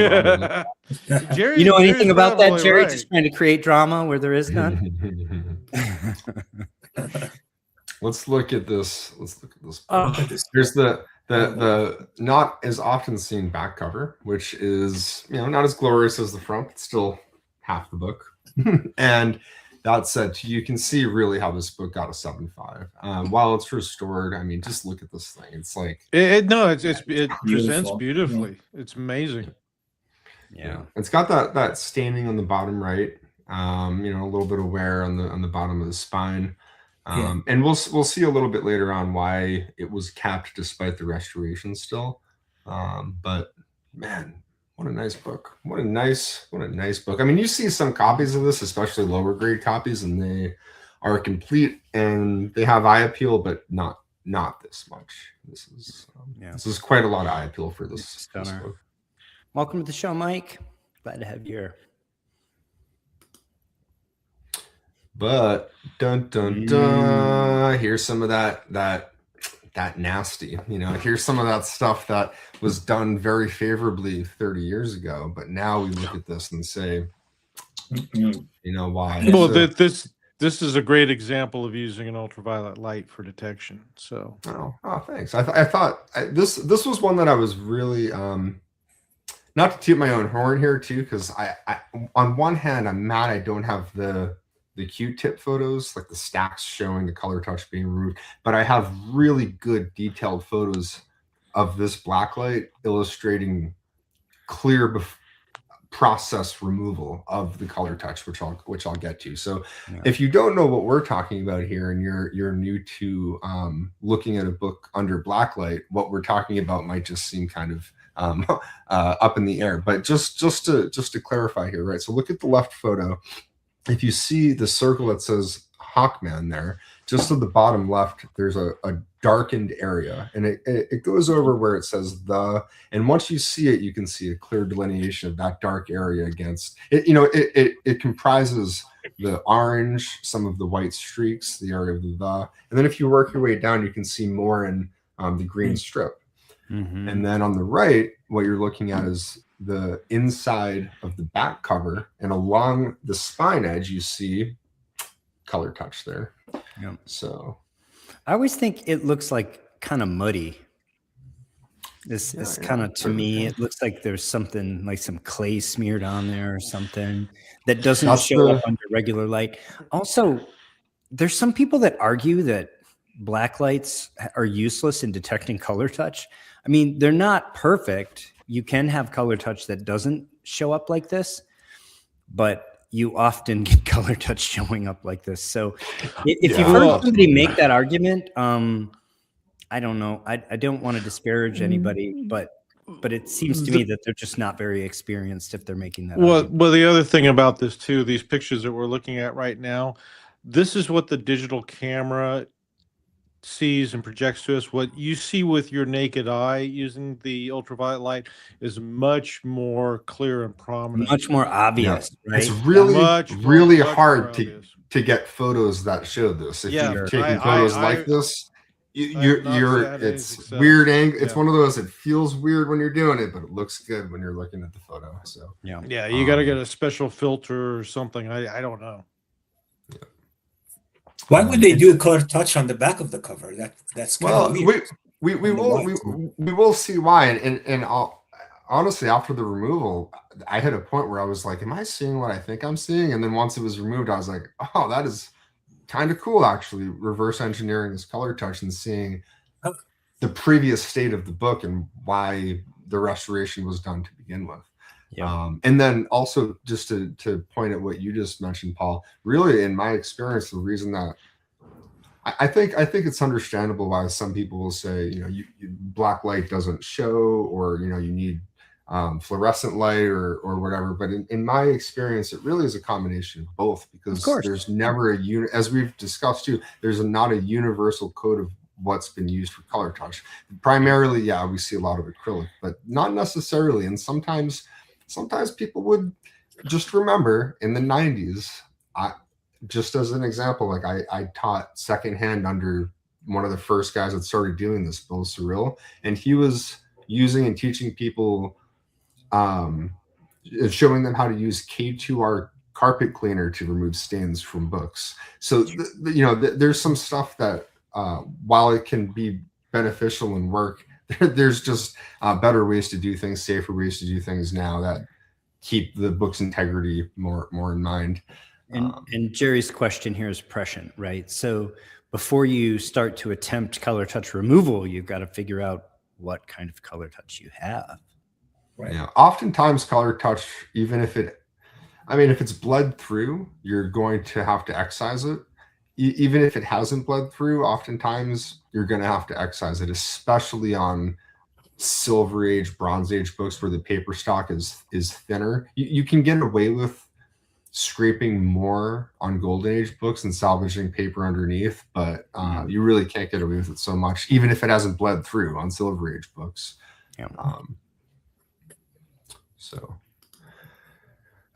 [SPEAKER 2] Jerry,
[SPEAKER 1] you know anything about that, Jerry?
[SPEAKER 2] Right.
[SPEAKER 1] Just trying to create drama where there is none.
[SPEAKER 4] Let's look at this. Here's the not as often seen back cover, which is not as glorious as the front, but still half the book. And that said, you can see really how this book got a 7.5. While it's restored, I mean, just look at this thing. It's like
[SPEAKER 2] it presents beautifully. It's amazing.
[SPEAKER 1] Yeah,
[SPEAKER 4] it's got that staining on the bottom right. A little bit of wear on the bottom of the spine. And we'll see a little bit later on why it was capped despite the restoration still. But man, what a nice book. What a nice book. I mean, you see some copies of this, especially lower grade copies, and they are complete and they have eye appeal, but not this much. This is quite a lot of eye appeal for this book.
[SPEAKER 1] Welcome to the show, Mike. Glad to have you here.
[SPEAKER 4] But dun dun dun, here's some of that nasty. Here's some of that stuff that was done very favorably 30 years ago. But now we look at this and say, why?
[SPEAKER 2] Well, this is a great example of using an ultraviolet light for detection. So
[SPEAKER 4] oh thanks. I thought this was one that I was really not to toot my own horn here too, because I on one hand I'm mad I don't have the Q-tip photos, like the stacks showing the color touch being removed, but I have really good detailed photos of this blacklight illustrating clear process removal of the color touch, which I'll get to. So
[SPEAKER 1] Yeah.
[SPEAKER 4] if you don't know what we're talking about here and you're new to looking at a book under blacklight, what we're talking about might just seem kind of up in the air. But just to clarify here, right? So look at the left photo. If you see the circle that says Hawkman there, just to the bottom left, there's a darkened area, and it goes over where it says the, and once you see it, you can see a clear delineation of that dark area against it. It comprises the orange, some of the white streaks, the area of the, and then if you work your way down, you can see more in the green strip.
[SPEAKER 1] Mm-hmm.
[SPEAKER 4] And then on the right, what you're looking at is the inside of the back cover, and along the spine edge, you see color touch there.
[SPEAKER 1] Yeah.
[SPEAKER 4] So
[SPEAKER 1] I always think it looks like kind of muddy. This kind of, to me, it looks like there's something like some clay smeared on there or something that doesn't show up under regular light. Also, there's some people that argue that black lights are useless in detecting color touch. I mean, they're not perfect. You can have color touch that doesn't show up like this, but you often get color touch showing up like this. So if you've heard somebody make that argument, I don't know. I don't want to disparage anybody, but it seems to me that they're just not very experienced if they're making that argument.
[SPEAKER 2] Well, the other thing about this too, these pictures that we're looking at right now, this is what the digital camera sees and projects to us. What you see with your naked eye using the ultraviolet light is much more clear and prominent,
[SPEAKER 1] much more obvious.
[SPEAKER 4] Yeah.
[SPEAKER 1] Right?
[SPEAKER 4] It's really really
[SPEAKER 2] much
[SPEAKER 4] hard
[SPEAKER 2] to
[SPEAKER 4] get photos that show this. If you're taking
[SPEAKER 2] I-
[SPEAKER 4] photos
[SPEAKER 2] I-
[SPEAKER 4] like this,
[SPEAKER 2] I've not
[SPEAKER 4] you're
[SPEAKER 2] had
[SPEAKER 4] it's
[SPEAKER 2] anything so-
[SPEAKER 4] weird angle. It's
[SPEAKER 2] yeah.
[SPEAKER 4] one of those, it feels weird when you're doing it, but it looks good when you're looking at the photo. So
[SPEAKER 2] Yeah, you got to get a special filter or something. I don't know.
[SPEAKER 3] Why would they do a color touch on the back of the cover? That's kind
[SPEAKER 4] well,
[SPEAKER 3] of weird.
[SPEAKER 4] we will see why. And honestly, after the removal, I hit a point where I was like, am I seeing what I think I'm seeing? And then once it was removed, I was like, oh, that is kind of cool, actually, reverse engineering this color touch and seeing the previous state of the book and why the restoration was done to begin with.
[SPEAKER 1] Yeah.
[SPEAKER 4] And then also just to point at what you just mentioned, Paul, really in my experience, the reason that I think it's understandable why some people will say, black light doesn't show, or, you need fluorescent light or whatever. But in my experience, it really is a combination of both, because there's never as we've discussed too, there's not a universal code of what's been used for color touch. Primarily, yeah, we see a lot of acrylic, but not necessarily. And sometimes people would just remember in the 90s, just as an example, like I taught secondhand under one of the first guys that started doing this, Bill Cyril, and he was using and teaching people, showing them how to use K2R carpet cleaner to remove stains from books. So, there's some stuff that, while it can be beneficial and work, there's just better ways to do things, safer ways to do things now that keep the book's integrity more in mind.
[SPEAKER 1] And Jerry's question here is prescient, right? So before you start to attempt color touch removal, you've got to figure out what kind of color touch you have.
[SPEAKER 3] Right.
[SPEAKER 4] Yeah. Oftentimes color touch, even if it's bled through, you're going to have to excise it. Even if it hasn't bled through, oftentimes you're going to have to excise it, especially on Silver Age, Bronze Age books where the paper stock is thinner. You can get away with scraping more on Golden Age books and salvaging paper underneath, but you really can't get away with it so much, even if it hasn't bled through on Silver Age books.
[SPEAKER 1] Yeah.
[SPEAKER 4] So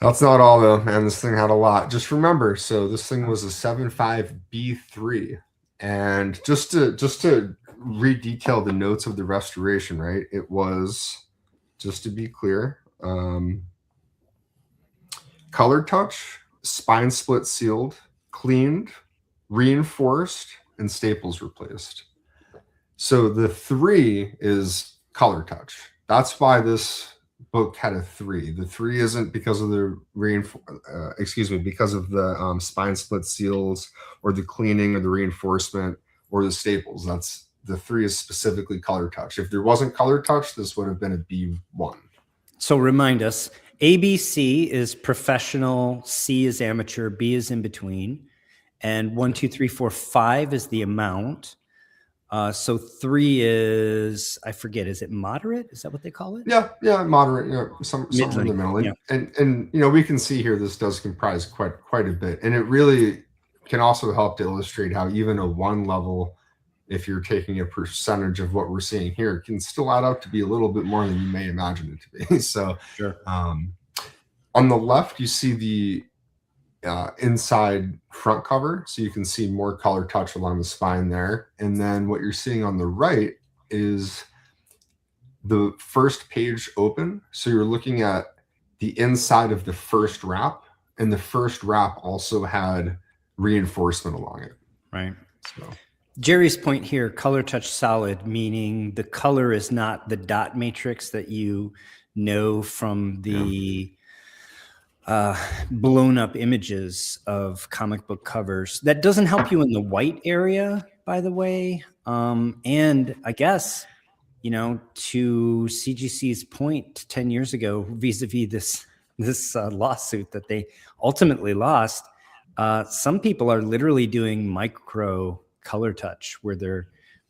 [SPEAKER 4] that's not all though, man. This thing had a lot. Just remember, so this thing was a 7.5B3, and just to re-detail the notes of the restoration, right? It was, just to be clear, color touch, spine split sealed, cleaned, reinforced, and staples replaced. So the 3 is color touch. That's why this book had a 3. The 3 isn't because of the because of the spine split seals or the cleaning or the reinforcement or the staples. That's the 3 is specifically color touch. If there wasn't color touch, this would have been a B1.
[SPEAKER 1] So remind us, ABC is professional, C is amateur, B is in between, and 1, 2, 3, 4, 5 is the amount. So 3 is, I forget, is it moderate? Is that what they call it?
[SPEAKER 4] Yeah, moderate, somewhere in the middle. And,
[SPEAKER 1] Yeah.
[SPEAKER 4] and we can see here this does comprise quite a bit. And it really can also help to illustrate how even a 1 level, if you're taking a percentage of what we're seeing here, can still add up to be a little bit more than you may imagine it to be. So
[SPEAKER 1] Sure.
[SPEAKER 4] on the left, you see the inside front cover, so you can see more color touch along the spine there. And then what you're seeing on the right is the first page open. So you're looking at the inside of the first wrap, and the first wrap also had reinforcement along it.
[SPEAKER 1] Right.
[SPEAKER 4] So
[SPEAKER 1] Jerry's point here, color touch solid, meaning the color is not the dot matrix that you know from the blown up images of comic book covers. That doesn't help you in the white area, by the way. And I guess, to CGC's point 10 years ago, vis-a-vis this lawsuit that they ultimately lost, some people are literally doing micro color touch where they're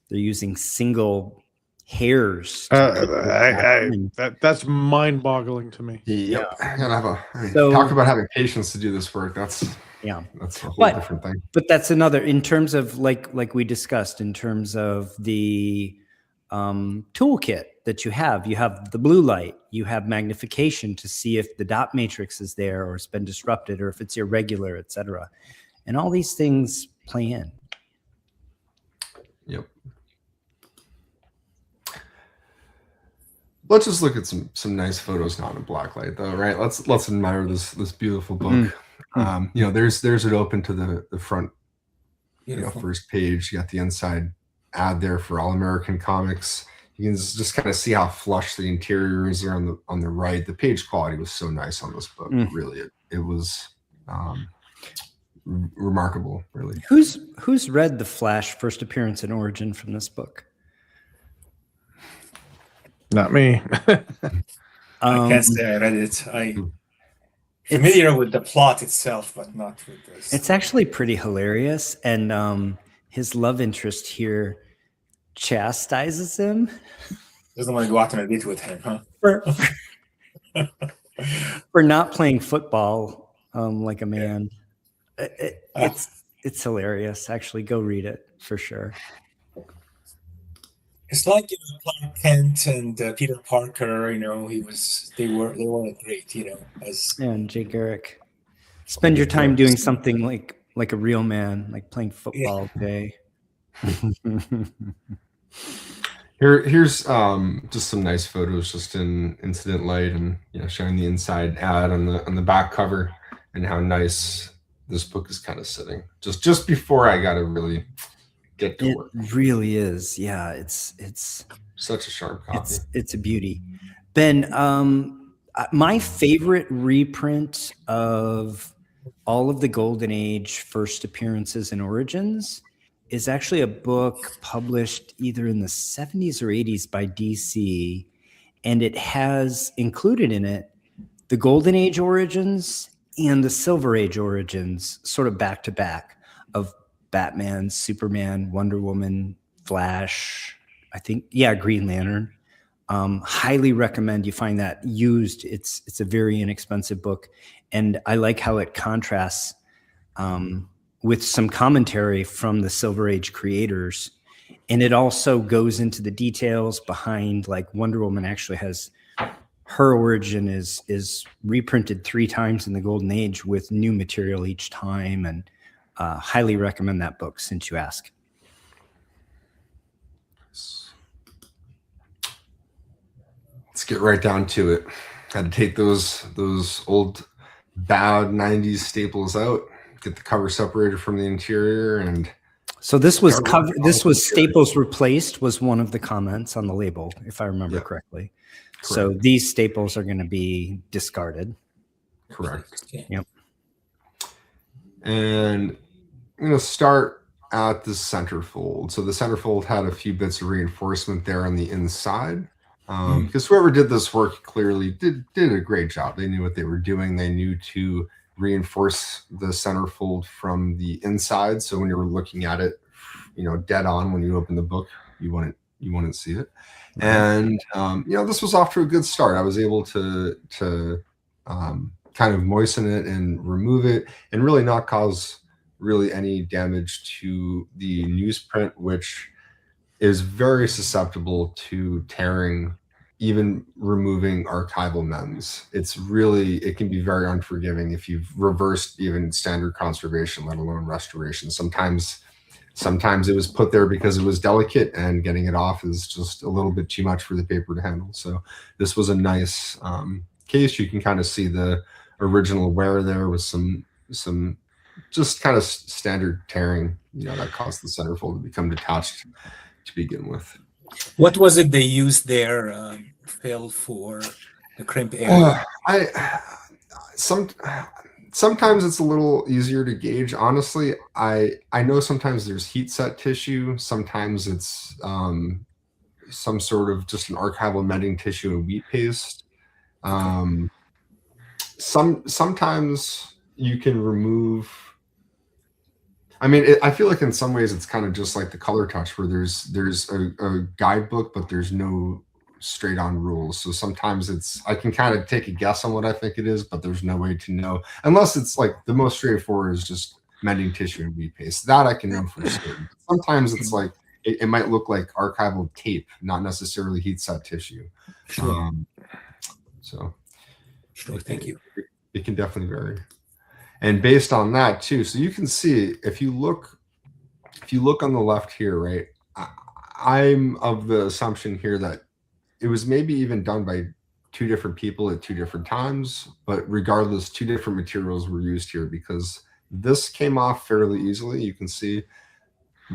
[SPEAKER 1] using single hairs.
[SPEAKER 2] That's mind-boggling to me.
[SPEAKER 4] Yep.
[SPEAKER 1] Yeah.
[SPEAKER 4] Talk about having patience to do this work. That's a whole different thing.
[SPEAKER 1] But that's another, in terms of like we discussed, in terms of the toolkit that you have the blue light, you have magnification to see if the dot matrix is there or it's been disrupted or if it's irregular, etc. And all these things play in.
[SPEAKER 4] Yep. Let's just look at some nice photos not in black light though, right? Let's admire this beautiful book. There's it open to the front, first page. You got the inside ad there for All American Comics. You can just kind of see how flush the interior is there on the right. The page quality was so nice on this book. Really, it was remarkable. Really.
[SPEAKER 1] Who's read the Flash first appearance and origin from this book?
[SPEAKER 2] Not me.
[SPEAKER 3] I can't say I read it. I'm familiar with the plot itself, but not with this.
[SPEAKER 1] It's actually pretty hilarious. And his love interest here chastises him.
[SPEAKER 3] Doesn't want to go out on a date with him, huh?
[SPEAKER 1] For not playing football like a man. It's hilarious. Actually, go read it for sure.
[SPEAKER 3] It's like Clark Kent and Peter Parker. They were great.
[SPEAKER 1] And Jay Garrick. Spend your time doing something like a real man, like playing football today.
[SPEAKER 4] Here's just some nice photos, just in incident light, and showing the inside ad on the back cover and how nice this book is kind of sitting. Just before I got to really get to work.
[SPEAKER 1] It really is. Yeah, it's
[SPEAKER 4] such a sharp copy.
[SPEAKER 1] It's a beauty. Ben, my favorite reprint of all of the Golden Age first appearances and origins is actually a book published either in the 70s or 80s by DC, and it has included in it the Golden Age origins and the Silver Age origins, sort of back to back, of Batman, Superman, Wonder Woman, Flash, Green Lantern. Highly recommend you find that used. It's a very inexpensive book, and I like how it contrasts with some commentary from the Silver Age creators, and it also goes into the details behind, like Wonder Woman actually has her origin is reprinted 3 times in the Golden Age with new material each time, and highly recommend that book since you ask.
[SPEAKER 4] Let's get right down to it. Had to take those old bad 90s staples out, get the cover separated from the interior, and
[SPEAKER 1] so this was staples replaced was one of the comments on the label, if I remember correctly. Correct. So these staples are going to be discarded.
[SPEAKER 4] Correct.
[SPEAKER 1] Yep.
[SPEAKER 4] And I'm going to start at the centerfold. So the centerfold had a few bits of reinforcement there on the inside. Because whoever did this work clearly did a great job. They knew what they were doing. They knew to reinforce the centerfold from the inside. So when you were looking at it, dead on, when you open the book, you wouldn't see it. And this was off to a good start. I was able to kind of moisten it and remove it, and really not cause really any damage to the newsprint, which is very susceptible to tearing, even removing archival mends. It can be very unforgiving if you've reversed even standard conservation, let alone restoration. Sometimes it was put there because it was delicate, and getting it off is just a little bit too much for the paper to handle. So this was a nice case. You can kind of see the original wear there with some just kind of standard tearing, that caused the centerfold to become detached to begin with.
[SPEAKER 3] What was it they used there, Phil, for the crimp area?
[SPEAKER 4] Sometimes it's a little easier to gauge. Honestly, I know sometimes there's heat set tissue. Sometimes it's some sort of just an archival mending tissue and wheat paste. Sometimes you can remove. I feel like in some ways it's kind of just like the color touch, where there's a guidebook, but there's no straight on rules. So sometimes I can kind of take a guess on what I think it is, but there's no way to know, unless it's like the most straightforward is just mending tissue and wheat paste. That I can know for certain. Sometimes it's like it might look like archival tape, not necessarily heat set tissue.
[SPEAKER 3] Sure.
[SPEAKER 4] Sure.
[SPEAKER 3] Thank you.
[SPEAKER 4] It can definitely vary. And based on that too, so you can see if you look on the left here, right? I'm of the assumption here that it was maybe even done by two different people at two different times, but regardless, two different materials were used here, because this came off fairly easily. You can see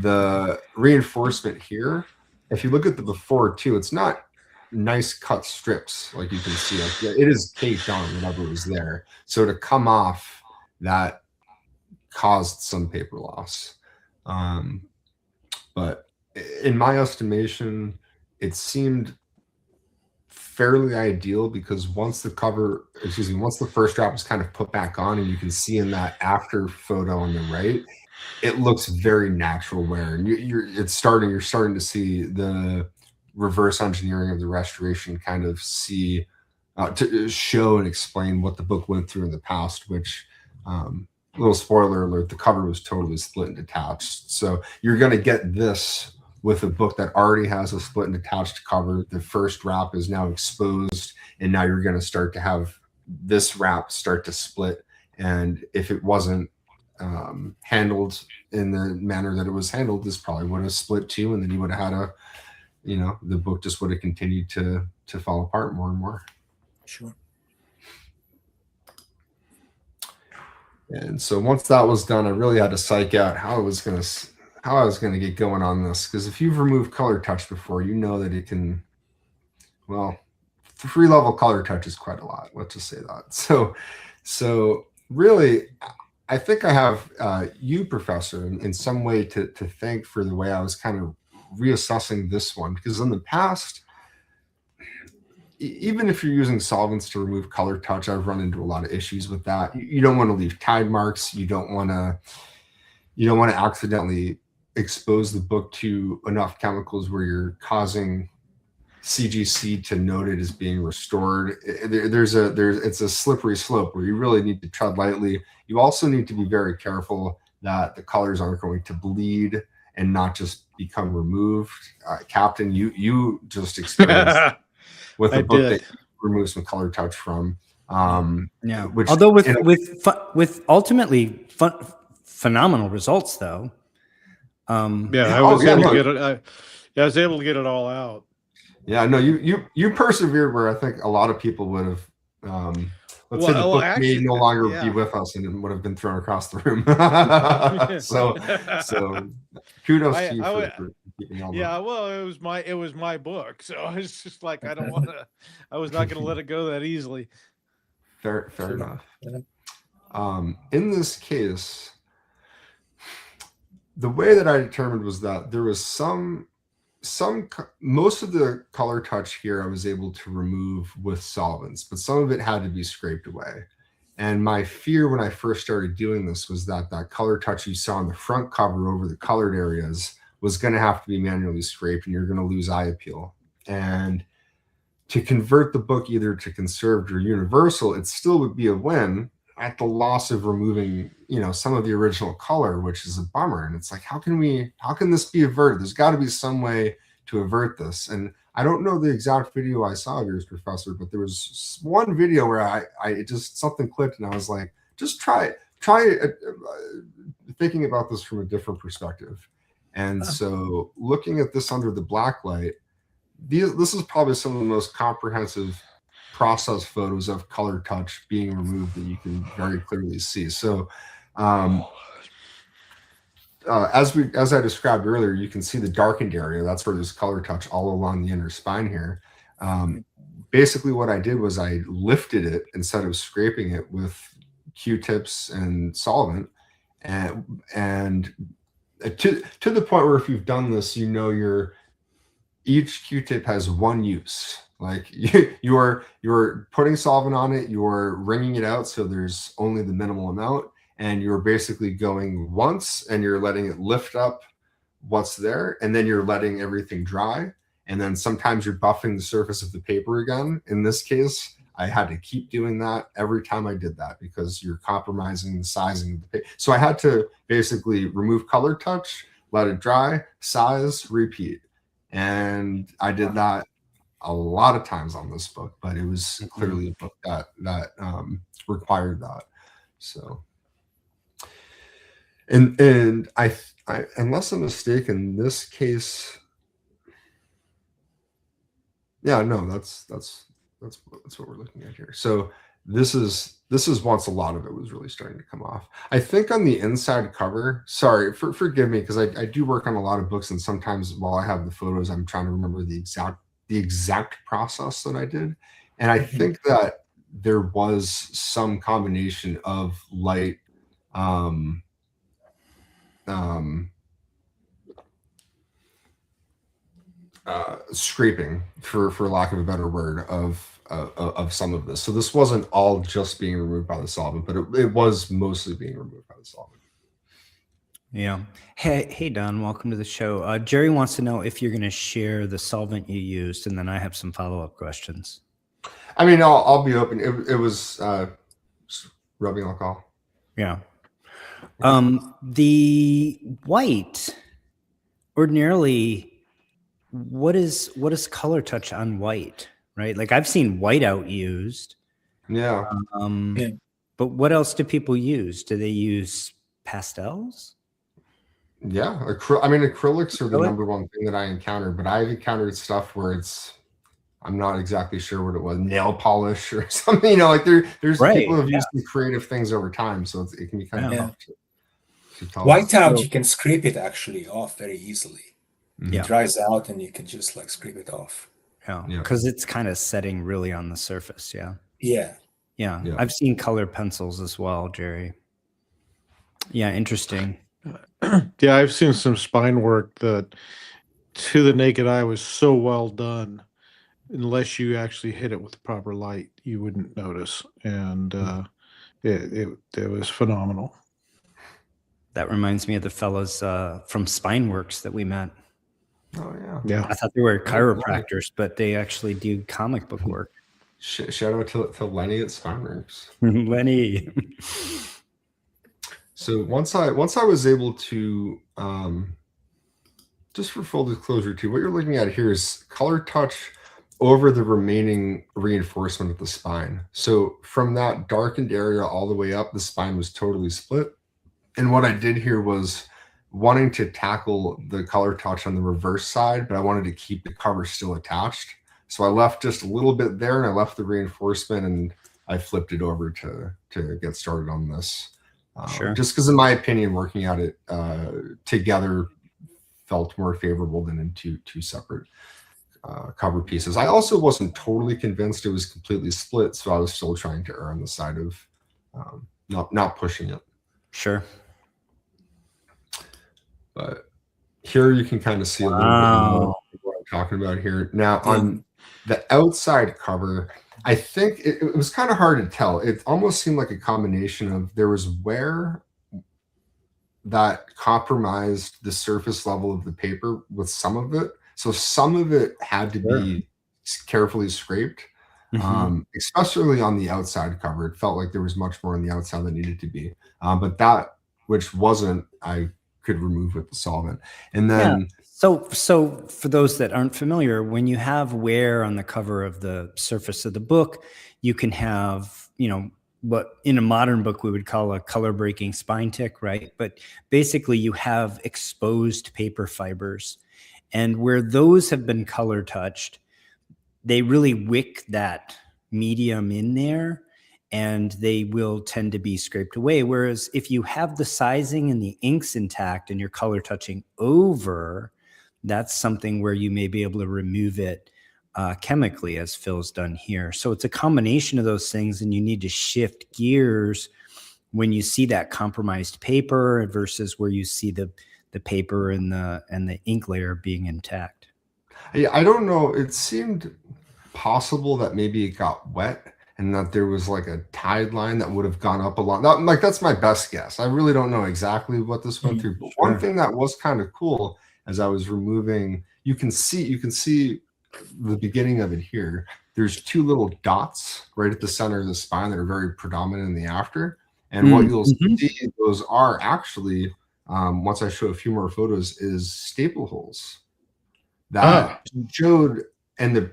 [SPEAKER 4] the reinforcement here. If you look at the before too, it's not nice cut strips like you can see. Like, it is caked on whatever was there. So to come off, that caused some paper loss. But in my estimation, it seemed fairly ideal, because once the first wrap is kind of put back on, and you can see in that after photo on the right, it looks very natural wear. And you're starting to see the reverse engineering of the restoration kind of to show and explain what the book went through in the past, which little spoiler alert, the cover was totally split and detached. So you're going to get this with a book that already has a split and detached cover. The first wrap is now exposed, and now you're going to start to have this wrap start to split. And if it wasn't handled in the manner that it was handled, this probably would have split too, and then you would have had the book just would have continued to fall apart more and more.
[SPEAKER 3] Sure.
[SPEAKER 4] And so once that was done, I really had to psych out how I was going to get going on this, because if you've removed color touch before, you know that it can, well, 3-level color touch is quite a lot. Let's just say that. So really, I think I have you, Professor, in some way to thank for the way I was kind of reassessing this one, because in the past, even if you're using solvents to remove color touch, I've run into a lot of issues with that. You don't want to leave tide marks. You don't want to accidentally expose the book to enough chemicals where you're causing CGC to note it as being restored. It's a slippery slope where you really need to tread lightly. You also need to be very careful that the colors aren't going to bleed and not just become removed. Captain, you just experienced with a book that you removed some color touch from.
[SPEAKER 1] Yeah.
[SPEAKER 4] Which,
[SPEAKER 1] although with ultimately phenomenal results, though.
[SPEAKER 2] I was able to get it all out.
[SPEAKER 4] Yeah, no, you persevered where I think a lot of people would have. Let's say the book may no longer be with us and it would have been thrown across the room. so kudos to you for keeping all that.
[SPEAKER 2] Yeah, well, it was my book, so I was just like, I was not going to let it go that easily.
[SPEAKER 4] Fair enough. In this case, the way that I determined was that there was some most of the color touch here I was able to remove with solvents, but some of it had to be scraped away. And my fear when I first started doing this was that that color touch you saw on the front cover over the colored areas was going to have to be manually scraped, and you're going to lose eye appeal. And to convert the book either to conserved or universal, it still would be a win at the loss of removing, some of the original color, which is a bummer. And it's like, how can this be averted? There's got to be some way to avert this. And I don't know the exact video I saw of yours, Professor, but there was one video where I just something clicked, and I was like, just try thinking about this from a different perspective. And so looking at this under the black light, this is probably some of the most comprehensive process photos of color touch being removed that you can very clearly see. So as I described earlier, you can see the darkened area. That's where there's color touch all along the inner spine here. Basically what I did was I lifted it instead of scraping it with Q-tips and solvent, and to the point where if you've done this, each Q-tip has one use. Like you're putting solvent on it, you're wringing it out so there's only the minimal amount, and you're basically going once and you're letting it lift up what's there, and then you're letting everything dry, and then sometimes you're buffing the surface of the paper again. In this case, I had to keep doing that every time I did that because you're compromising the sizing of the paper. So I had to basically remove color touch, let it dry, size, repeat. And I did that a lot of times on this book, but it was clearly a book that required that. So, and I unless I'm mistaken, this case, yeah, no, that's what we're looking at here. So this is once a lot of it was really starting to come off. I think on the inside cover, sorry, forgive me, because I do work on a lot of books, and sometimes while I have the photos, I'm trying to remember the exact process that I did. And I think that there was some combination of light, scraping, for lack of a better word, of some of this. So this wasn't all just being removed by the solvent, but it was mostly being removed by the solvent.
[SPEAKER 1] Yeah. Hey, Don, welcome to the show. Jerry wants to know if you're going to share the solvent you used, and then I have some follow-up questions.
[SPEAKER 4] I mean, I'll be open. It was rubbing alcohol.
[SPEAKER 1] Yeah. The white, ordinarily, what is color touch on white, right? Like I've seen whiteout used.
[SPEAKER 4] Yeah.
[SPEAKER 1] But what else do people use? Do they use pastels?
[SPEAKER 4] Yeah. Acrylics are the number one thing that I encountered, but I've encountered stuff where I'm not exactly sure what it was, nail polish or something, like there's people who've used some creative things over time. So it can be kind of tough to tell.
[SPEAKER 3] Whiteout, you can scrape it actually off very easily.
[SPEAKER 1] Yeah.
[SPEAKER 3] It dries out and you can just like scrape it off.
[SPEAKER 1] Yeah. Because it's kind of setting really on the surface. Yeah.
[SPEAKER 3] Yeah.
[SPEAKER 1] I've seen color pencils as well, Jerry. Yeah. Interesting.
[SPEAKER 2] Yeah. I've seen some spine work that to the naked eye was so well done. Unless you actually hit it with the proper light, you wouldn't notice. And it was phenomenal.
[SPEAKER 1] That reminds me of the fellows from Spineworks that we met.
[SPEAKER 4] Oh, yeah.
[SPEAKER 2] Yeah.
[SPEAKER 1] I thought they were chiropractors, but they actually do comic book work.
[SPEAKER 4] Shout out to Lenny at Spineworks.
[SPEAKER 1] Lenny.
[SPEAKER 4] So once I was able to, just for full disclosure too, what you're looking at here is color touch over the remaining reinforcement of the spine. So from that darkened area all the way up, the spine was totally split. And what I did here was wanting to tackle the color touch on the reverse side, but I wanted to keep the cover still attached. So I left just a little bit there, and I left the reinforcement, and I flipped it over to get started on this.
[SPEAKER 1] Sure.
[SPEAKER 4] Just because in my opinion, working at it together felt more favorable than in two separate cover pieces. I also wasn't totally convinced it was completely split, so I was still trying to err on the side of not pushing it.
[SPEAKER 1] Sure.
[SPEAKER 4] But here you can kind of see a little bit more. talking about here. Now, on the outside cover, I think it was kind of hard to tell. It almost seemed like a combination of there was wear that compromised the surface level of the paper with some of it. So some of it had to be carefully scraped, especially on the outside cover. It felt like there was much more on the outside that needed to be. But that which wasn't, I could remove with the solvent. And then
[SPEAKER 1] so for those that aren't familiar, when you have wear on the cover of the surface of the book, you can have, what in a modern book we would call a color breaking spine tick, right? But basically you have exposed paper fibers, and where those have been color touched, they really wick that medium in there, and they will tend to be scraped away. Whereas if you have the sizing and the inks intact and you're color touching over, that's something where you may be able to remove it chemically, as Phil's done here. So it's a combination of those things, and you need to shift gears when you see that compromised paper versus where you see the paper and the ink layer being intact.
[SPEAKER 4] Yeah, I don't know. It seemed possible that maybe it got wet and that there was like a tide line that would have gone up along. That's my best guess. I really don't know exactly what this went through. But one thing that was kind of cool as I was removing, you can see the beginning of it here. There's two little dots right at the center of the spine that are very predominant in the after. And what you'll see, those are actually, once I show a few more photos, is staple holes that showed. And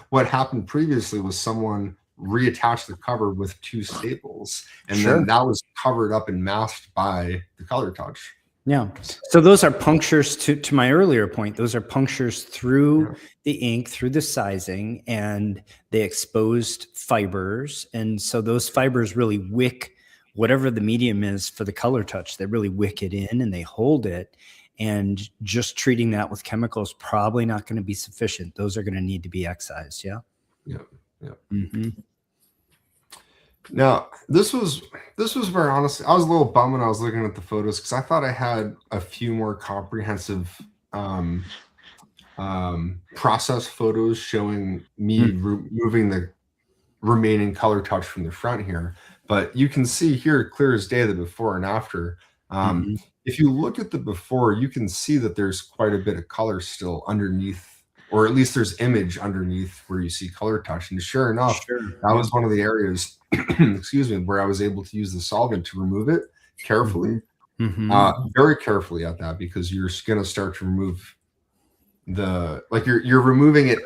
[SPEAKER 4] what happened previously was someone reattached the cover with two staples, and then that was covered up and masked by the color touch.
[SPEAKER 1] Yeah. So those are punctures, to my earlier point, those are punctures through the ink, through the sizing, and the exposed fibers. And so those fibers really wick whatever the medium is for the color touch. They really wick it in and they hold it. And just treating that with chemicals probably not going to be sufficient. Those are going to need to be excised. Yeah.
[SPEAKER 4] Yeah. Yeah. Now, this was where, honestly, I was a little bummed when I was looking at the photos, because I thought I had a few more comprehensive process photos showing me removing the remaining color touch from the front here. But you can see here clear as day the before and after. If you look at the before, you can see that there's quite a bit of color still underneath, or at least there's image underneath where you see color touch. And sure enough, that was one of the areas, excuse me, where I was able to use the solvent to remove it carefully, very carefully at that, because you're going to start to remove you're removing it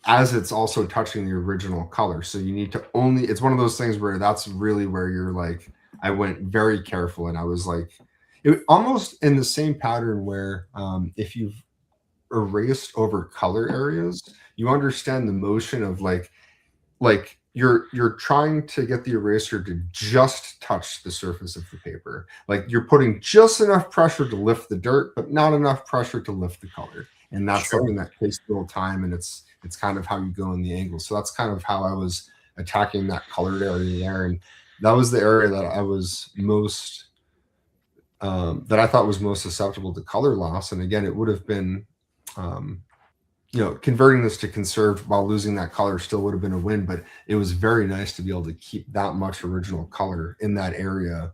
[SPEAKER 4] as it's also touching the original color. So you need to it's one of those things where that's really where you're like, I went very careful, and I was like, it almost in the same pattern where if you've erased over color areas, you understand the motion of like you're trying to get the eraser to just touch the surface of the paper. Like you're putting just enough pressure to lift the dirt, but not enough pressure to lift the color. And that's something that takes a little time, and it's kind of how you go in the angle. So that's kind of how I was attacking that colored area there. And that was the area that I was most that I thought was most susceptible to color loss. And again, it would have been, converting this to conserved while losing that color still would have been a win. But it was very nice to be able to keep that much original color in that area,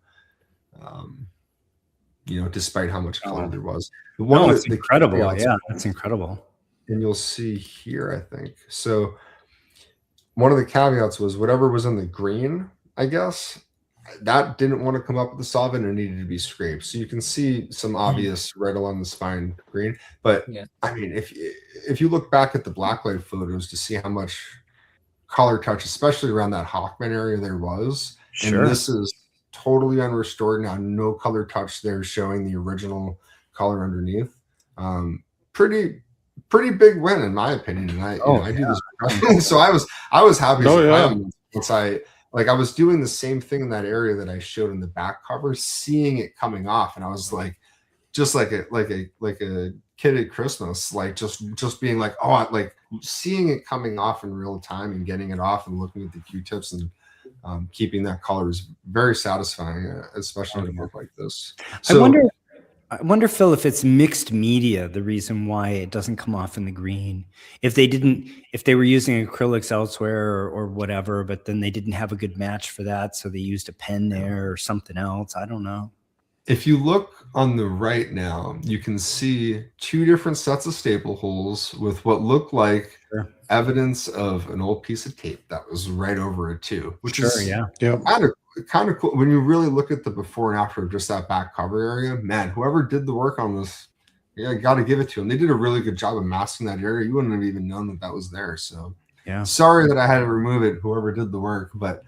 [SPEAKER 4] despite how much color there was.
[SPEAKER 1] It's incredible. Yeah, that's incredible.
[SPEAKER 4] And you'll see here, I think. So one of the caveats was whatever was in the green, I guess, that didn't want to come up with the solvent and needed to be scraped. So you can see some obvious right along the spine green. But I mean, if you look back at the blacklight photos to see how much color touch, especially around that Hockman area, there was, and this is totally unrestored now, no color touch there, showing the original color underneath. Pretty big win in my opinion. And I do this professionally, so I was happy. Once I was doing the same thing in that area that I showed in the back cover, seeing it coming off, and I was like, just like a kid at Christmas, like just being like, like seeing it coming off in real time and getting it off and looking at the Q-tips and keeping that color is very satisfying, especially in a work like this. So,
[SPEAKER 1] I wonder, Phil, if it's mixed media, the reason why it doesn't come off in the green. If they were using acrylics elsewhere or whatever, but then they didn't have a good match for that, so they used a pen there or something else. I don't know.
[SPEAKER 4] If you look on the right now, you can see two different sets of staple holes with what look like
[SPEAKER 1] Sure.
[SPEAKER 4] evidence of an old piece of tape that was right over it too, which
[SPEAKER 1] Sure,
[SPEAKER 4] is
[SPEAKER 1] yeah.
[SPEAKER 2] Yep.
[SPEAKER 4] kind of cool when you really look at the before and after of just that back cover area. Man, whoever did the work on this, yeah, got to give it to them. They did a really good job of masking that area. You wouldn't have even known that that was there. So
[SPEAKER 1] Yeah.
[SPEAKER 4] sorry that I had to remove it, whoever did the work, but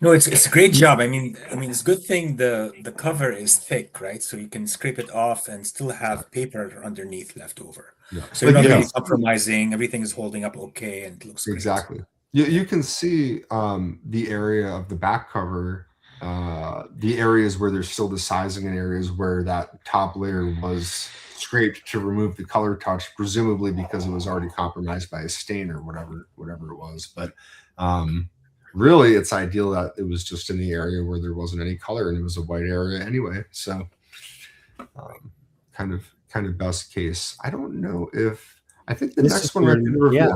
[SPEAKER 3] No, it's a great job. I mean, it's a good thing the cover is thick, right? So you can scrape it off and still have paper underneath left over.
[SPEAKER 4] yeah.
[SPEAKER 3] So you're
[SPEAKER 4] Like,
[SPEAKER 3] not
[SPEAKER 2] yeah.
[SPEAKER 3] really compromising. Everything is holding up okay, and it looks great.
[SPEAKER 4] Exactly. You can see the area of the back cover, the areas where there's still the sizing and areas where that top layer was scraped to remove the color touch, presumably because it was already compromised by a stain or whatever it was. But really, it's ideal that it was just in the area where there wasn't any color and it was a white area anyway. So kind of best case. I don't know if I think the
[SPEAKER 1] This
[SPEAKER 4] next
[SPEAKER 1] is
[SPEAKER 4] one might be the reveal.
[SPEAKER 1] yeah.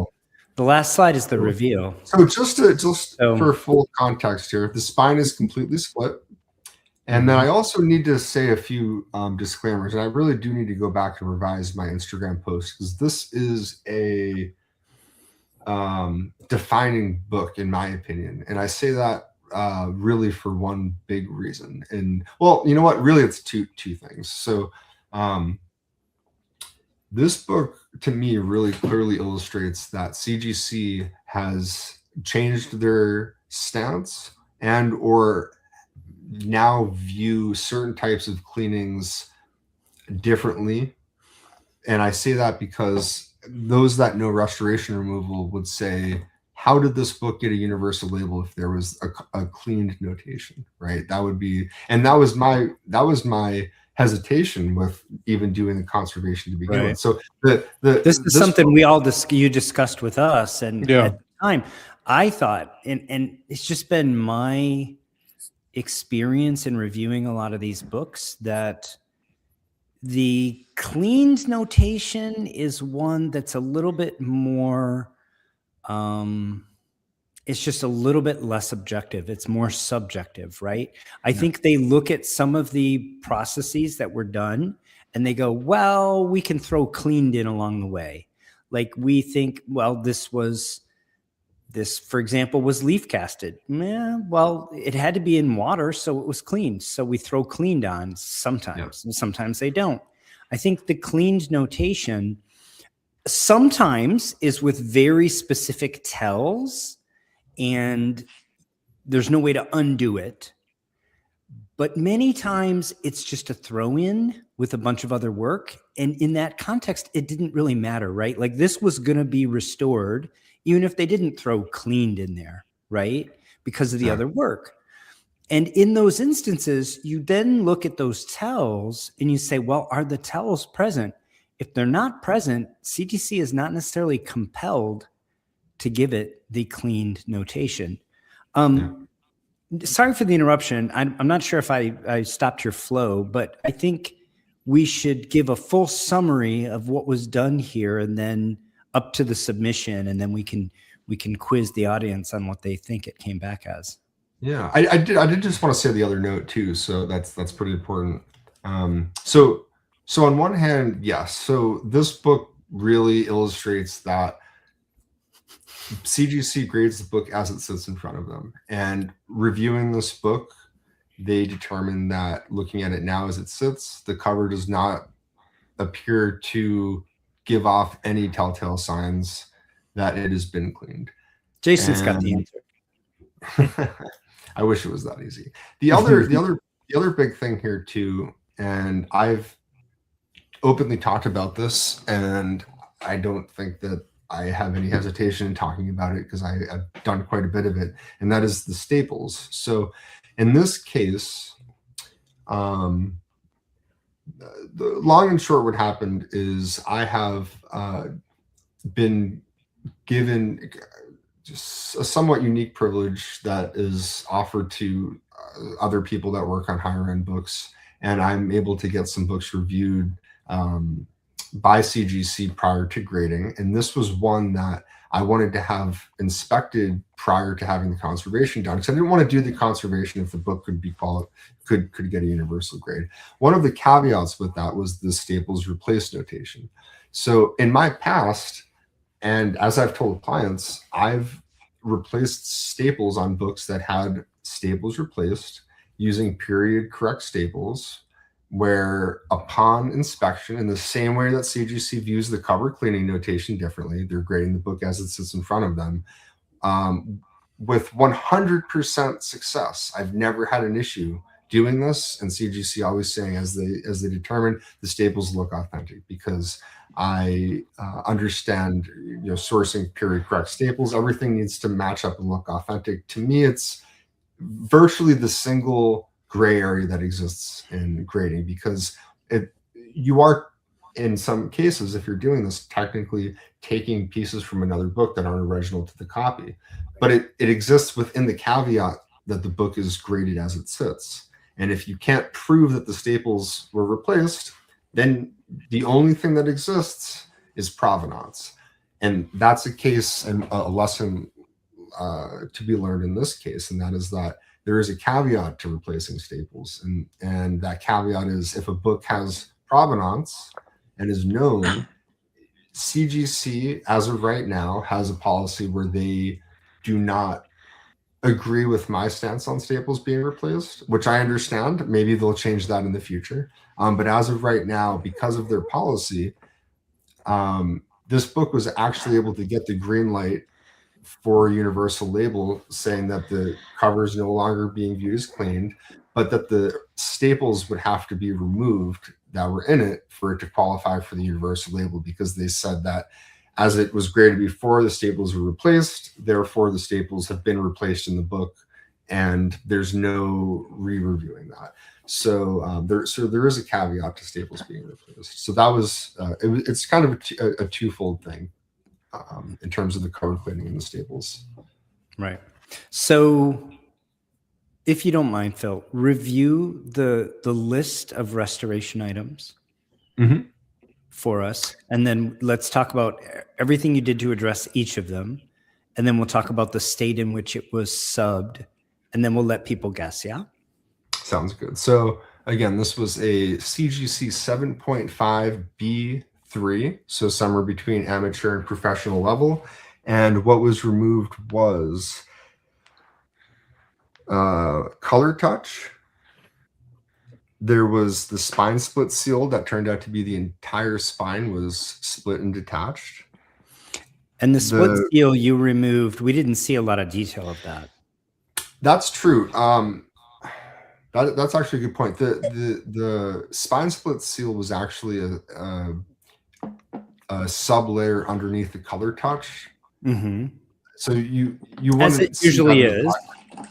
[SPEAKER 1] The last slide is the reveal.
[SPEAKER 4] So just
[SPEAKER 1] So-
[SPEAKER 4] for full context here, the spine is completely split. And then I also need to say a few disclaimers, and I really do need to go back and revise my Instagram post because this is a defining book in my opinion. And I say that really for one big reason. And well, you know what? Really, it's two things. So this book to me really clearly illustrates that CGC has changed their stance and or now view certain types of cleanings differently. And I say that because those that know restoration removal would say, how did this book get a universal label if there was a cleaned notation, right? That would be, and that was my hesitation with even doing the conservation to begin
[SPEAKER 1] Right.
[SPEAKER 4] with. So
[SPEAKER 1] This is something we all you discussed with us, and
[SPEAKER 2] Yeah.
[SPEAKER 1] at the time, I thought, and it's just been my experience in reviewing a lot of these books that the cleaned notation is one that's a little bit more. It's just a little bit less objective. It's more subjective, right? I think they look at some of the processes that were done and they go, well, we can throw cleaned in along the way. Like we think, well, this, for example, was leaf casted. Yeah, well, it had to be in water, so it was cleaned. So we throw cleaned on sometimes, and sometimes they don't. I think the cleaned notation sometimes is with very specific tells, and there's no way to undo it. But many times it's just a throw in with a bunch of other work. And in that context, it didn't really matter, right? Like this was going to be restored, even if they didn't throw cleaned in there, right? Because of the other work. And in those instances, you then look at those tells and you say, well, are the tells present? If they're not present, CGC is not necessarily compelled to give it the cleaned notation. Sorry for the interruption. I'm not sure if I stopped your flow, but I think we should give a full summary of what was done here and then up to the submission, and then we can quiz the audience on what they think it came back as.
[SPEAKER 4] Yeah, I did just want to say the other note too. So that's pretty important. So on one hand, yes. So this book really illustrates that CGC grades the book as it sits in front of them. And reviewing this book, they determined that looking at it now as it sits, the cover does not appear to give off any telltale signs that it has been cleaned.
[SPEAKER 1] Jason's got the answer.
[SPEAKER 4] I wish it was that easy. The other big thing here too, and I've openly talked about this, and I don't think that I have any hesitation in talking about it because I've done quite a bit of it, and that is the staples. So in this case, the long and short what happened is I have been given just a somewhat unique privilege that is offered to other people that work on higher end books. and I'm able to get some books reviewed by CGC prior to grading. And this was one that I wanted to have inspected prior to having the conservation done, because I didn't want to do the conservation if the book could be could get a universal grade. One of the caveats with that was the Staples replace notation. So in my past, and as I've told clients, I've replaced staples on books that had staples replaced using period correct staples, where upon inspection, in the same way that CGC views the cover cleaning notation differently, they're grading the book as it sits in front of them, with 100% success. I've never had an issue doing this, and CGC always saying as they determine the staples look authentic, because I understand, sourcing period correct staples. Everything needs to match up and look authentic. To me, it's virtually the single gray area that exists in grading, because you are, in some cases, if you're doing this, technically taking pieces from another book that aren't original to the copy, but it exists within the caveat that the book is graded as it sits. And if you can't prove that the staples were replaced, then the only thing that exists is provenance. And that's a case and a lesson to be learned in this case, and that is that there is a caveat to replacing staples, and that caveat is if a book has provenance and is known, CGC as of right now has a policy where they do not agree with my stance on staples being replaced, which I understand. Maybe they'll change that in the future, but as of right now, because of their policy, this book was actually able to get the green light for a universal label saying that the cover is no longer being viewed as cleaned, but that the staples would have to be removed that were in it for it to qualify for the universal label, because they said that as it was graded before, the staples were replaced, therefore the staples have been replaced in the book, and there's no re-reviewing that. So there is a caveat to staples being replaced. So that was it's kind of a twofold thing. In terms of the cover cleaning and the staples.
[SPEAKER 1] Right. So if you don't mind, Phil, review the list of restoration items for us. And then let's talk about everything you did to address each of them. And then we'll talk about the state in which it was subbed. And then we'll let people guess, yeah?
[SPEAKER 4] Sounds good. So again, this was a CGC 7.5 B3, so somewhere between amateur and professional level. And what was removed was color touch. There was the spine split seal that turned out to be the entire spine was split and detached.
[SPEAKER 1] And the split seal you removed, we didn't see a lot of detail of that. That's
[SPEAKER 4] true. That's actually a good point. The spine split seal was actually a sub layer underneath the color touch.
[SPEAKER 1] Mm-hmm.
[SPEAKER 4] So you wouldn't,
[SPEAKER 1] as it usually is.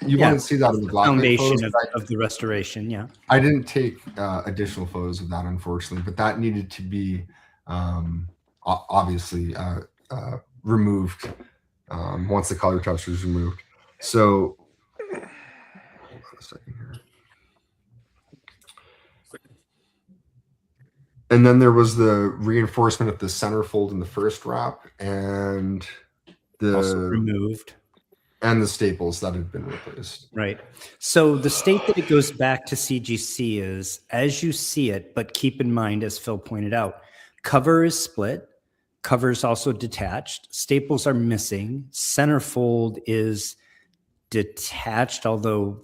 [SPEAKER 4] You wouldn't see that in the
[SPEAKER 1] foundation of the restoration. Yeah,
[SPEAKER 4] I didn't take additional photos of that, unfortunately, but that needed to be obviously removed once the color touch was removed. So hold on a second here. And then there was the reinforcement of the centerfold in the first wrap, and the
[SPEAKER 1] also removed,
[SPEAKER 4] and the staples that had been replaced.
[SPEAKER 1] Right. So the state that it goes back to CGC is as you see it, but keep in mind, as Phil pointed out, cover is split, cover is also detached, staples are missing, centerfold is detached, although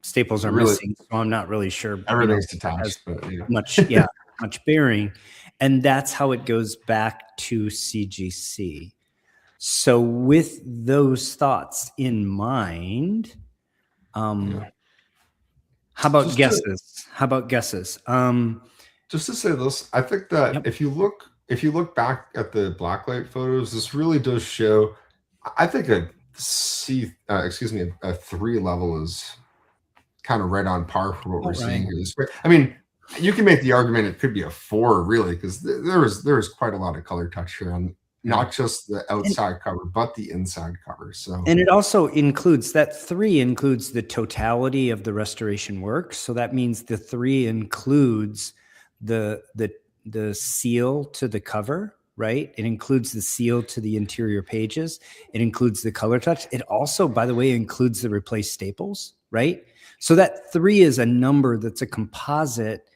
[SPEAKER 1] staples are missing, so I'm not really sure.
[SPEAKER 4] Everything's detached, but
[SPEAKER 1] much bearing. And that's how it goes back to CGC. So with those thoughts in mind, how about guesses?
[SPEAKER 4] Just to say this, I think that if you look back at the blacklight photos, this really does show, I think a 3 level is kind of right on par for what we're seeing here. I mean, you can make the argument it could be a 4 really, because there is quite a lot of color touch here not just the outside cover, but the inside cover. So,
[SPEAKER 1] and it also includes that 3 includes the totality of the restoration work. So that means the 3 includes the seal to the cover, right? It includes the seal to the interior pages. It includes the color touch. It also, by the way, includes the replaced staples, right? So that 3 is a number that's a composite,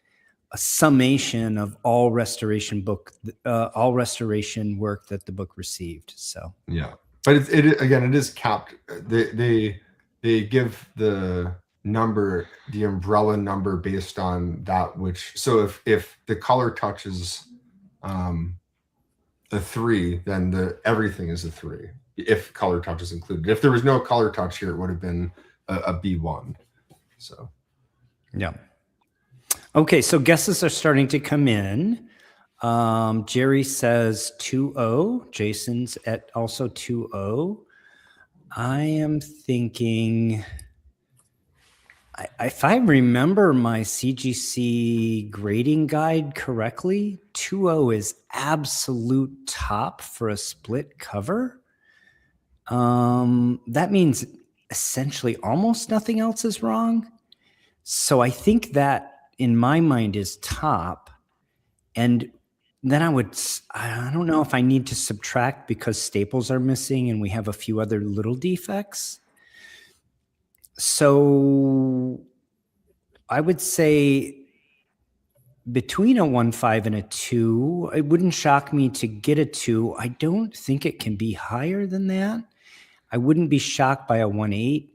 [SPEAKER 1] a summation of all restoration work that the book received. So
[SPEAKER 4] yeah, but it again, it is capped. They give the number, the umbrella number, based on that which. So if the color touches a 3, then everything is a 3. If color touch is included. If there was no color touch here, it would have been a B1. So
[SPEAKER 1] yeah. Okay, so guesses are starting to come in. Jerry says 2-0. Jason's at also 2-0. I am thinking, if I remember my CGC grading guide correctly, 2-0 is absolute top for a split cover. That means essentially almost nothing else is wrong. So I think that in my mind is top. And then I don't know if I need to subtract because staples are missing and we have a few other little defects. So I would say between a 1.5 and a 2, it wouldn't shock me to get a 2. I don't think it can be higher than that. I wouldn't be shocked by a 1.8.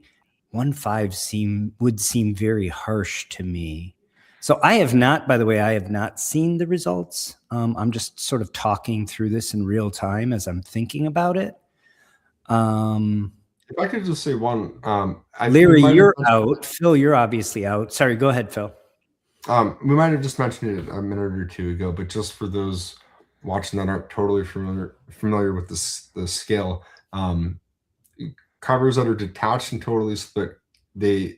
[SPEAKER 1] 1.5 would seem very harsh to me. So I have not, by the way, I have not seen the results. I'm just sort of talking through this in real time as I'm thinking about it.
[SPEAKER 4] if I could just say one,
[SPEAKER 1] Larry, you're out. Phil, you're obviously out. Sorry, go ahead, Phil.
[SPEAKER 4] We might have just mentioned it a minute or 2 ago, but just for those watching that aren't totally familiar with the scale, covers that are detached and totally split, the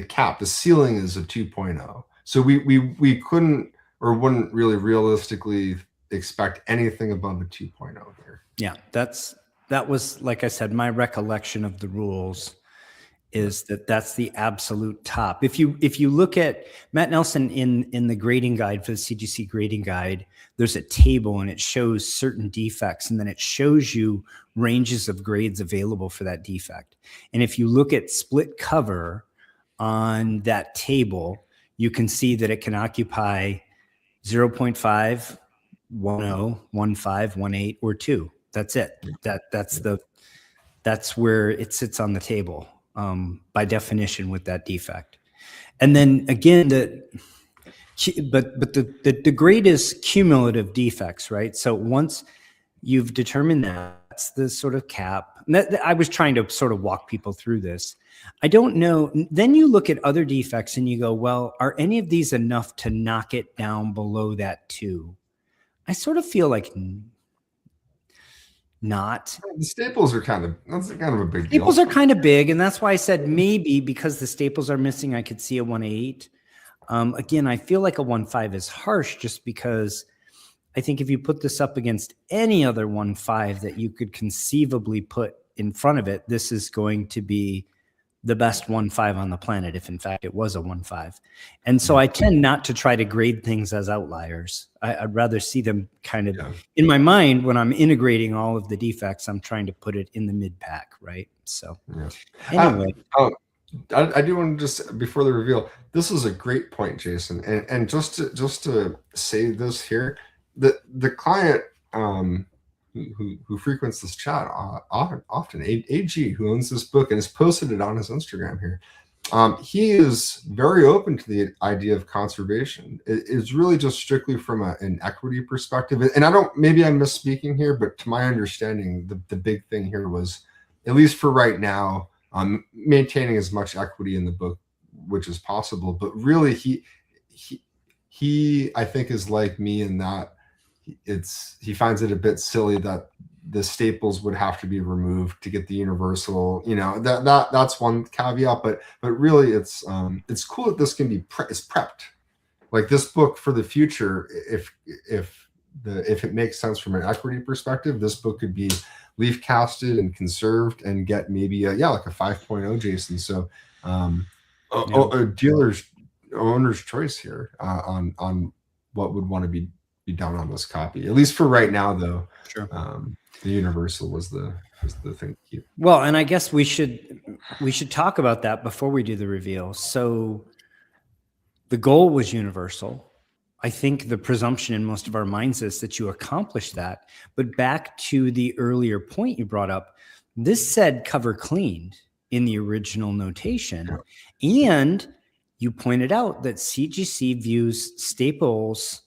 [SPEAKER 4] cap, the ceiling is a 2.0. So we couldn't or wouldn't really realistically expect anything above a 2.0 here.
[SPEAKER 1] Yeah, that was, like I said, my recollection of the rules is that's the absolute top. If you look at Matt Nelson in the grading guide for the CGC grading guide, there's a table and it shows certain defects and then it shows you ranges of grades available for that defect. And if you look at split cover on that table, you can see that it can occupy 0.5, 1.0, 1.5, 1.8, or 2. That's it. That's where it sits on the table by definition with that defect. And then again, the grade is cumulative defects, right? So once you've determined that's the sort of cap. I was trying to sort of walk people through this. I don't know. Then you look at other defects and you go, well, are any of these enough to knock it down below that 2? I sort of feel like not.
[SPEAKER 4] The staples are that's kind of a big
[SPEAKER 1] Staples
[SPEAKER 4] deal.
[SPEAKER 1] are kind of big, and that's why I said maybe because the staples are missing, I could see a 1.8. Again, I feel like a 1.5 is harsh just because I think if you put this up against any other 1.5 that you could conceivably put in front of it, this is going to be the best 1.5 on the planet, if in fact it was a 1.5. And so I tend not to try to grade things as outliers. I'd rather see them kind of in my mind when I'm integrating all of the defects, I'm trying to put it in the mid pack, right? So anyway.
[SPEAKER 4] I do want to just, before the reveal, this is a great point, Jason. And just to say this here, the client who frequents this chat often, AG, who owns this book and has posted it on his Instagram here, he is very open to the idea of conservation. It's really just strictly from an equity perspective. And maybe I'm misspeaking here, but to my understanding, the big thing here was, at least for right now, maintaining as much equity in the book which is possible. But really, he I think is like me in that he finds it a bit silly that the staples would have to be removed to get the universal. That's one caveat. But really, it's cool that this can be is prepped. Like this book for the future, if if it makes sense from an equity perspective, this book could be leaf casted and conserved and get maybe like a 5.0, Jason. So a dealer's owner's choice here on what would want to be done on this copy, at least for right now, though.
[SPEAKER 1] Sure.
[SPEAKER 4] The universal was the thing to keep.
[SPEAKER 1] Well, and I guess we should talk about that before we do the reveal. So the goal was universal. I think the presumption in most of our minds is that you accomplished that. But back to the earlier point you brought up, this said cover cleaned in the original notation. And you pointed out that CGC views staples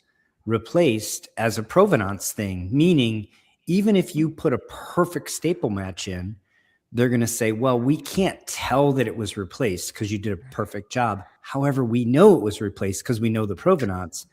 [SPEAKER 1] replaced as a provenance thing, meaning even if you put a perfect staple match in, they're going to say, well, we can't tell that it was replaced because you did a perfect job. However, we know it was replaced because we know the provenance.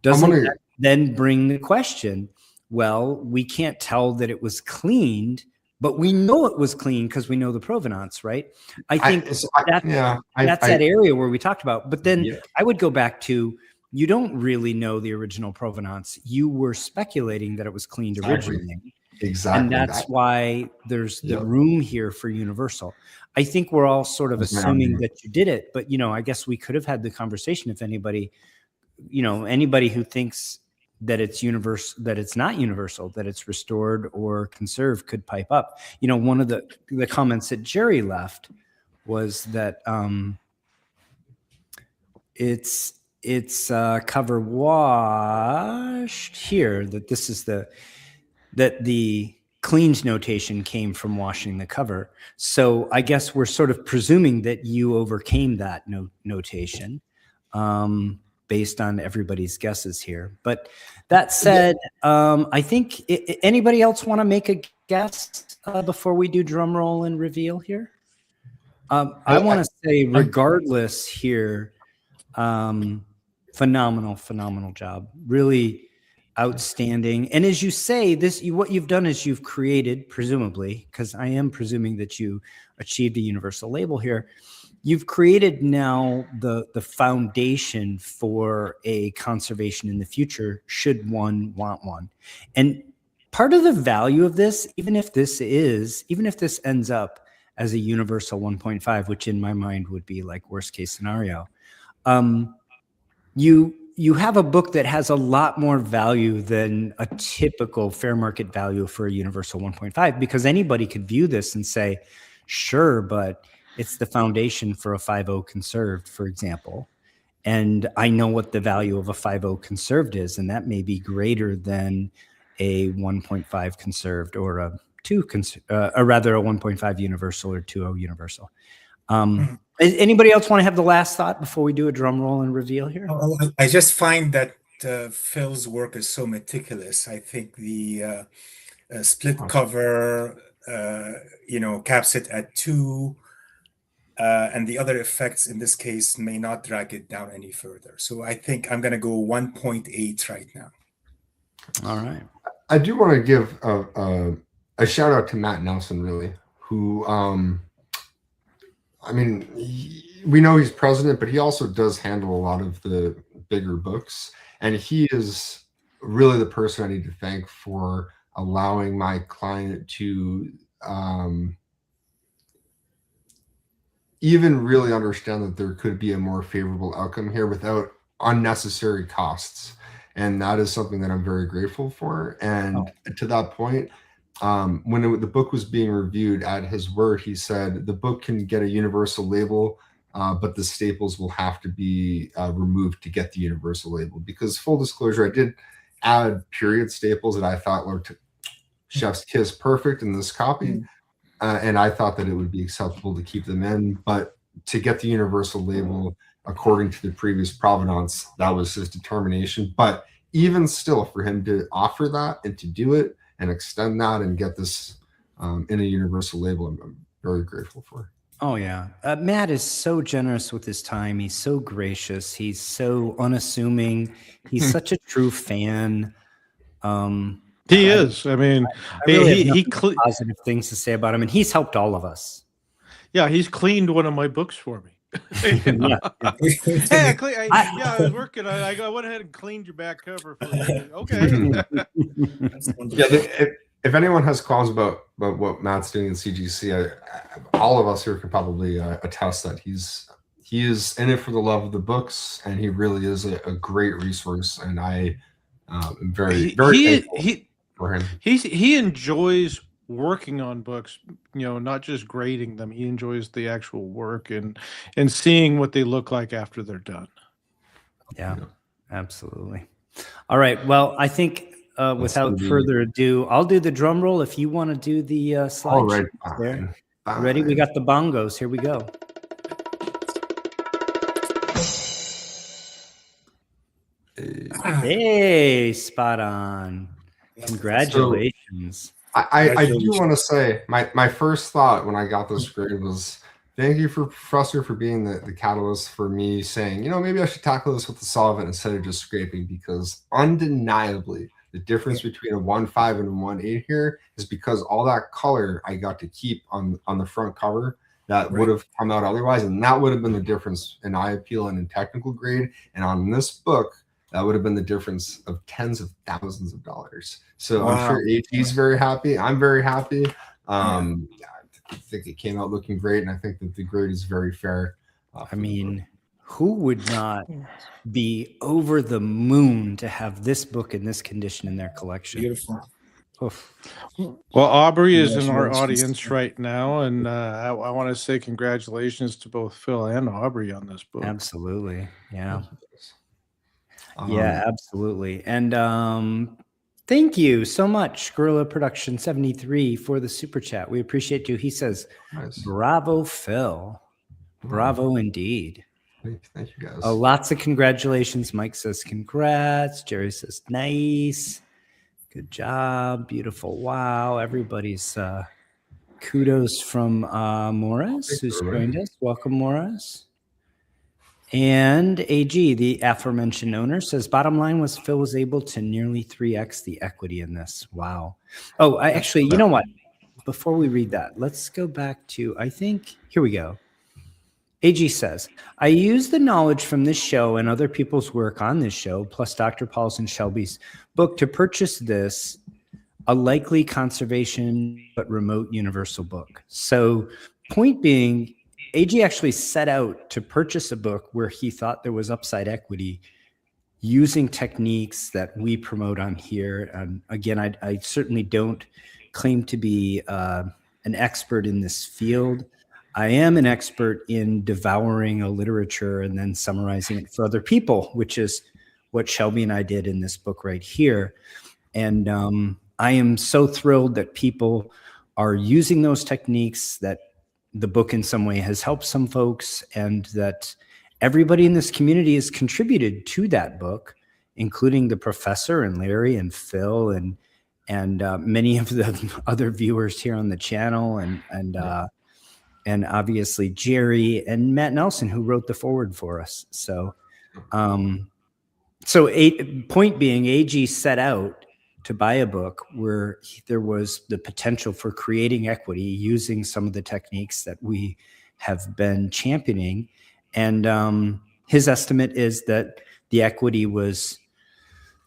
[SPEAKER 1] Doesn't that then bring the question, well, we can't tell that it was cleaned, but we know it was clean because we know the provenance, right? I think that's that area where we talked about. But then I would go back to, you don't really know the original provenance. You were speculating that it was cleaned originally.
[SPEAKER 4] Exactly.
[SPEAKER 1] And that's why there's the room here for universal. I think we're all sort of assuming that you did it, but I guess we could have had the conversation if anybody who thinks that it's that it's not universal, that it's restored or conserved could pipe up. One of the comments that Jerry left was that it's cover washed here, that this is that the cleaned notation came from washing the cover. So I guess we're sort of presuming that you overcame that notation based on everybody's guesses here. But that said, I think anybody else want to make a guess before we do drum roll and reveal here? I want to say regardless here, phenomenal job, really outstanding. And as you say, what you've done is you've created, presumably, because I am presuming that you achieved a universal label here, you've created now the foundation for a conservation in the future should one want one. And part of the value of this, even if this ends up as a universal 1.5, which in my mind would be like worst case scenario, you have a book that has a lot more value than a typical fair market value for a universal 1.5, because anybody could view this and say, sure, but it's the foundation for a 5.0 conserved, for example. And I know what the value of a 5.0 conserved is, and that may be greater than a 1.5 conserved or a 1.5 universal or 2.0 universal. Anybody else want to have the last thought before we do a drum roll and reveal here?
[SPEAKER 3] I just find that Phil's work is so meticulous. I think the split cover, caps it at 2, and the other effects in this case may not drag it down any further. So I think I'm going to go 1.8 right now.
[SPEAKER 1] All right.
[SPEAKER 4] I do want to give a shout out to Matt Nelson, really, who, we know he's president, but he also does handle a lot of the bigger books. And he is really the person I need to thank for allowing my client to even really understand that there could be a more favorable outcome here without unnecessary costs. And that is something that I'm very grateful for. And to that point, when the book was being reviewed, at his word, he said the book can get a universal label, but the staples will have to be removed to get the universal label. Because full disclosure, I did add period staples that I thought looked chef's kiss perfect in this copy. And I thought that it would be acceptable to keep them in. But to get the universal label, according to the previous provenance, that was his determination. But even still, for him to offer that and to do it and extend that and get this in a universal label, I'm very grateful for.
[SPEAKER 1] Oh, yeah. Matt is so generous with his time. He's so gracious. He's so unassuming. He's such a true fan.
[SPEAKER 2] He is. I mean,
[SPEAKER 1] I really have positive things to say about him, and he's helped all of us.
[SPEAKER 2] Yeah, he's cleaned one of my books for me. You know?
[SPEAKER 1] Yeah.
[SPEAKER 2] Hey, I was working. I went ahead and cleaned your back cover for you. Okay.
[SPEAKER 3] That's wonderful.
[SPEAKER 4] Yeah, if anyone has qualms about what Matt's doing in CGC, all of us here can probably attest that he is in it for the love of the books, and he really is a great resource. And I am very thankful for him.
[SPEAKER 2] He enjoys working on books, not just grading them. He enjoys the actual work and seeing what they look like after they're done.
[SPEAKER 1] Yeah, absolutely. All right. Well, I think without further ado, I'll do the drum roll if you want to do the slide.
[SPEAKER 4] All right,
[SPEAKER 1] there. Ready? We got the bongos. Here we go. Hey, spot on. Congratulations.
[SPEAKER 4] I do want to say my first thought when I got this grade was thank you for Professor for being the catalyst for me saying, maybe I should tackle this with the solvent instead of just scraping, because undeniably the difference between a 1.5 and a 1.8 here is because all that color I got to keep on the front cover that would have come out otherwise, and that would have been the difference in eye appeal and in technical grade. And on this book, that would have been the difference of tens of thousands of dollars. So I'm sure AG's very happy. I'm very happy. I think it came out looking great, and I think that the grade is very fair.
[SPEAKER 1] I mean, who would not be over the moon to have this book in this condition in their collection?
[SPEAKER 3] Beautiful.
[SPEAKER 1] Oof.
[SPEAKER 2] Well, Aubrey is in our audience right now, and I want to say congratulations to both Phil and Aubrey on this book.
[SPEAKER 1] Absolutely. Yeah. Yeah, absolutely. And thank you so much, Gorilla Production 73, for the super chat. We appreciate you. He says, bravo, Phil. Bravo indeed.
[SPEAKER 4] Thank you, guys.
[SPEAKER 1] Lots of congratulations. Mike says congrats. Jerry says nice. Good job. Beautiful. Wow. Everybody's kudos from Morris, who's joined us. Welcome, Morris. And AG, the aforementioned owner, says bottom line was Phil was able to nearly 3x the equity in this. Wow. Oh, you know what? Before we read that, let's go back to, I think, here we go. AG says, I use the knowledge from this show and other people's work on this show, plus Dr. Paul's and Shelby's book, to purchase this, a likely conservation but remote universal book. So point being, AG actually set out to purchase a book where he thought there was upside equity using techniques that we promote on here. And again, I certainly don't claim to be an expert in this field. I am an expert in devouring a literature and then summarizing it for other people, which is what Shelby and I did in this book right here. And I am so thrilled that people are using those techniques, that the book in some way has helped some folks, and that everybody in this community has contributed to that book, including the professor and Larry and Phil and many of the other viewers here on the channel, and obviously Jerry and Matt Nelson, who wrote the foreword for us. So, point being, AG set out to buy a book where there was the potential for creating equity using some of the techniques that we have been championing. And his estimate is that the equity was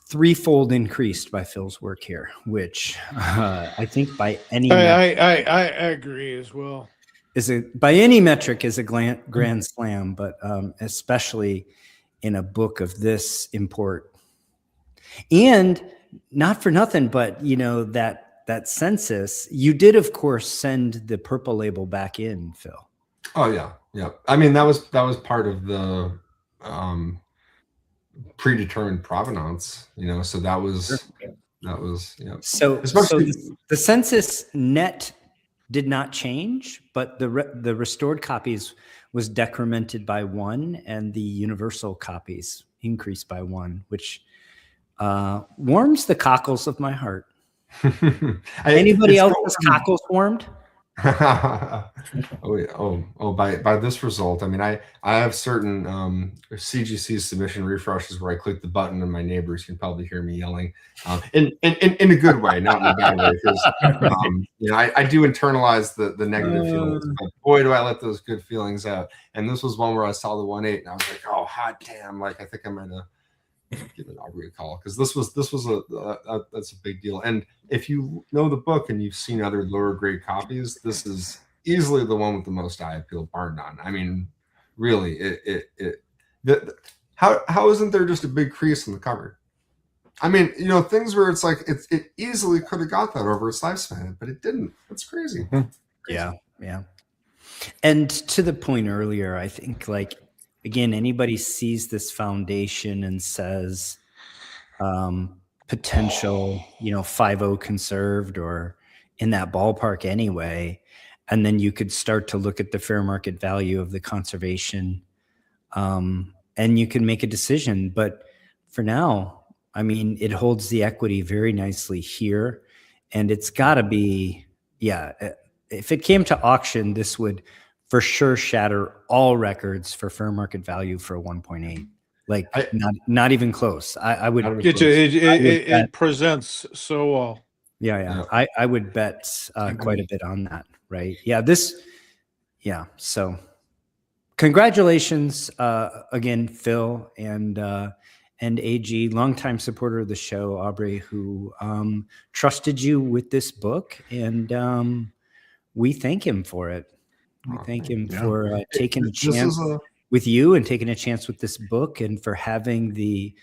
[SPEAKER 1] threefold increased by Phil's work here, which I think by any
[SPEAKER 2] I agree as well.
[SPEAKER 1] By any metric is a grand slam, but especially in a book of this import. And not for nothing, but that census, you did of course send the purple label back in, Phil.
[SPEAKER 4] Oh yeah. I mean, that was part of the predetermined provenance, so that was
[SPEAKER 1] So the census net did not change, but the restored copies was decremented by 1, and the universal copies increased by 1, which warms the cockles of my heart. Anybody else's cockles warmed?
[SPEAKER 4] Oh yeah. Oh. By this result, I mean I have certain CGC submission refreshes where I click the button and my neighbors can probably hear me yelling, in a good way, not in a bad way, because you know I do internalize the negative feelings, but boy do I let those good feelings out. And this was one where I saw the 1.8 and I was like, oh hot damn! Like I think I'm gonna give an Aubrey a call, because this was that's a big deal. And if you know the book and you've seen other lower grade copies, this is easily the one with the most eye appeal, bar none. I mean, really, how isn't there just a big crease in the cover? I mean, you know, things where it's like it easily could have got that over its lifespan, but it didn't. That's crazy.
[SPEAKER 1] Yeah. And to the point earlier, I think, like, again, anybody sees this foundation and says potential, 5.0 conserved or in that ballpark anyway, and then you could start to look at the fair market value of the conservation, and you can make a decision. But for now, I mean, it holds the equity very nicely here, and it's got to be, if it came to auction, this would for sure shatter all records for fair market value for a 1.8. Like, not even close. I would.
[SPEAKER 2] It presents so well.
[SPEAKER 1] Yeah. I would bet quite a bit on that. Right. Yeah. So congratulations again, Phil and AG, longtime supporter of the show, Aubrey, who trusted you with this book, and we thank him for it. We thank him for taking a chance with you and taking a chance with this book, and for having the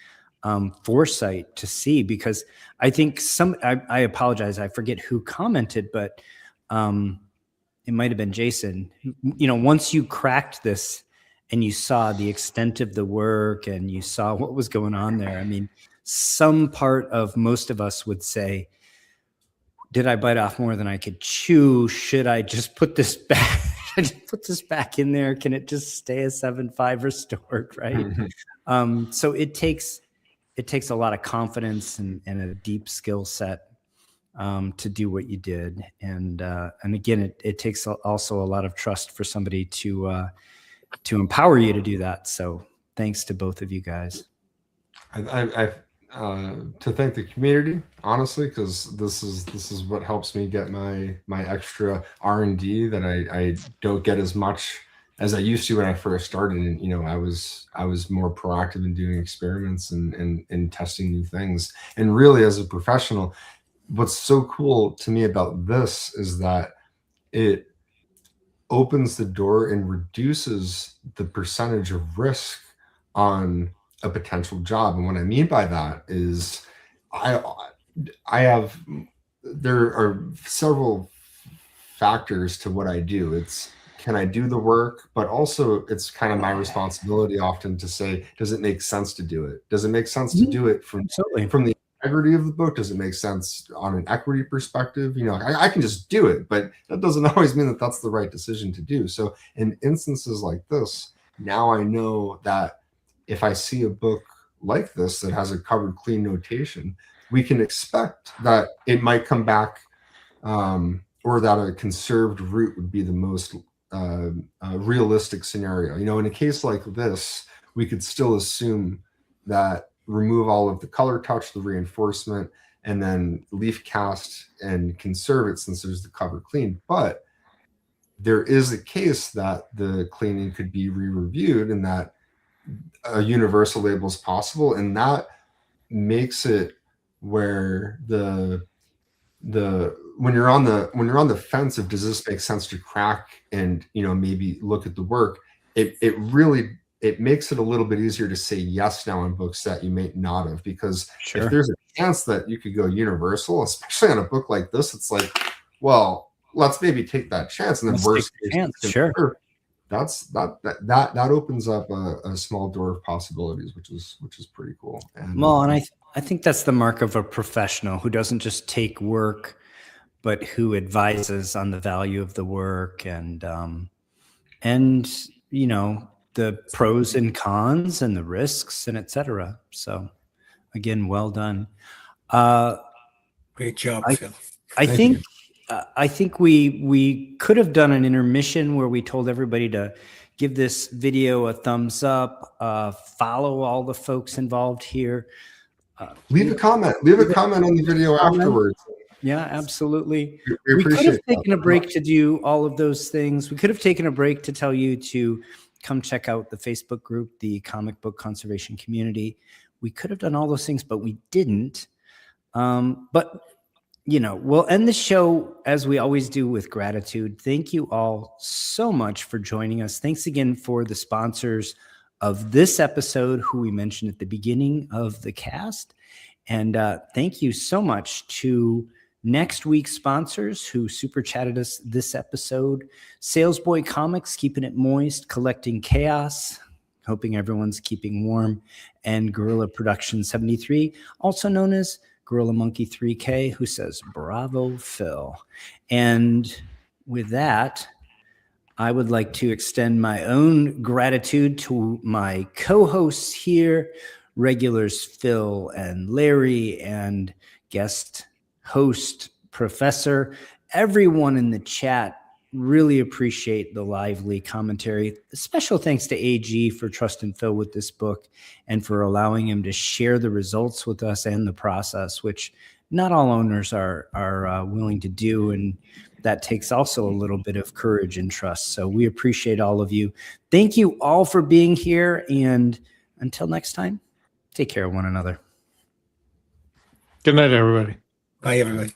[SPEAKER 1] foresight to see, because I think I apologize, I forget who commented, but it might have been Jason. Once you cracked this and you saw the extent of the work and you saw what was going on there, I mean, some part of most of us would say, did I bite off more than I could chew? Should I just put this back? Put this back in there? Can it just stay a 7.5 restored, right? So it takes a lot of confidence and a deep skill set to do what you did, and again, it takes also a lot of trust for somebody to empower you to do that. So thanks to both of you guys.
[SPEAKER 4] I to thank the community, honestly, because this is what helps me get my extra R&D that I don't get as much as I used to when I first started. And I was more proactive in doing experiments and testing new things. And really, as a professional, what's so cool to me about this is that it opens the door and reduces the percentage of risk on a potential job. And what I mean by that is there are several factors to what I do. It's, can I do the work? But also it's kind of my responsibility often to say, does it make sense to do it? Does it make sense to do it from the integrity of the book? Does it make sense on an equity perspective? I can just do it, but that doesn't always mean that that's the right decision to do. So in instances like this, now I know that if I see a book like this that has a covered clean notation, we can expect that it might come back, or that a conserved route would be the most realistic scenario. In a case like this, we could still assume that remove all of the color touch, the reinforcement, and then leaf cast and conserve it since there's the cover clean. But there is a case that the cleaning could be re-reviewed and that a universal label is possible, and that makes it where the when you're on the fence of, does this make sense to crack and maybe look at the work, it really makes it a little bit easier to say yes now in books that you may not have, because if there's a chance that you could go universal, especially on a book like this, it's like, well, let's maybe take that chance, and then worst case, that opens up a small door of possibilities, which is pretty cool. And
[SPEAKER 1] I think that's the mark of a professional who doesn't just take work, but who advises on the value of the work and the pros and cons and the risks and etc. So again, well done.
[SPEAKER 3] Great job, Phil.
[SPEAKER 1] I think I think we could have done an intermission where we told everybody to give this video a thumbs up, follow all the folks involved here.
[SPEAKER 4] Leave a comment. Leave a comment on the video afterwards.
[SPEAKER 1] Yeah, absolutely.
[SPEAKER 4] We
[SPEAKER 1] We could have
[SPEAKER 4] appreciate
[SPEAKER 1] taken
[SPEAKER 4] that.
[SPEAKER 1] a break to do all of those things. We could have taken a break to tell you to come check out the Facebook group, the Comic Book Conservation Community. We could have done all those things, but we didn't. But you know, we'll end the show as we always do with gratitude. Thank you all so much for joining us. Thanks again for the sponsors of this episode, who we mentioned at the beginning of the cast. And thank you so much to next week's sponsors who super chatted us this episode. Salesboy Comics, keeping it moist, collecting chaos, hoping everyone's keeping warm, and Gorilla Production 73, also known as Gorilla Monkey 3K, who says, bravo, Phil. And with that, I would like to extend my own gratitude to my co-hosts here, regulars Phil and Larry, and guest host Professor. Everyone in the chat, really appreciate the lively commentary. Special thanks to AG for trusting Phil with this book and for allowing him to share the results with us and the process, which not all owners are willing to do. And that takes also a little bit of courage and trust. So we appreciate all of you. Thank you all for being here. And until next time, take care of one another.
[SPEAKER 2] Good night, everybody.
[SPEAKER 3] Bye, everybody.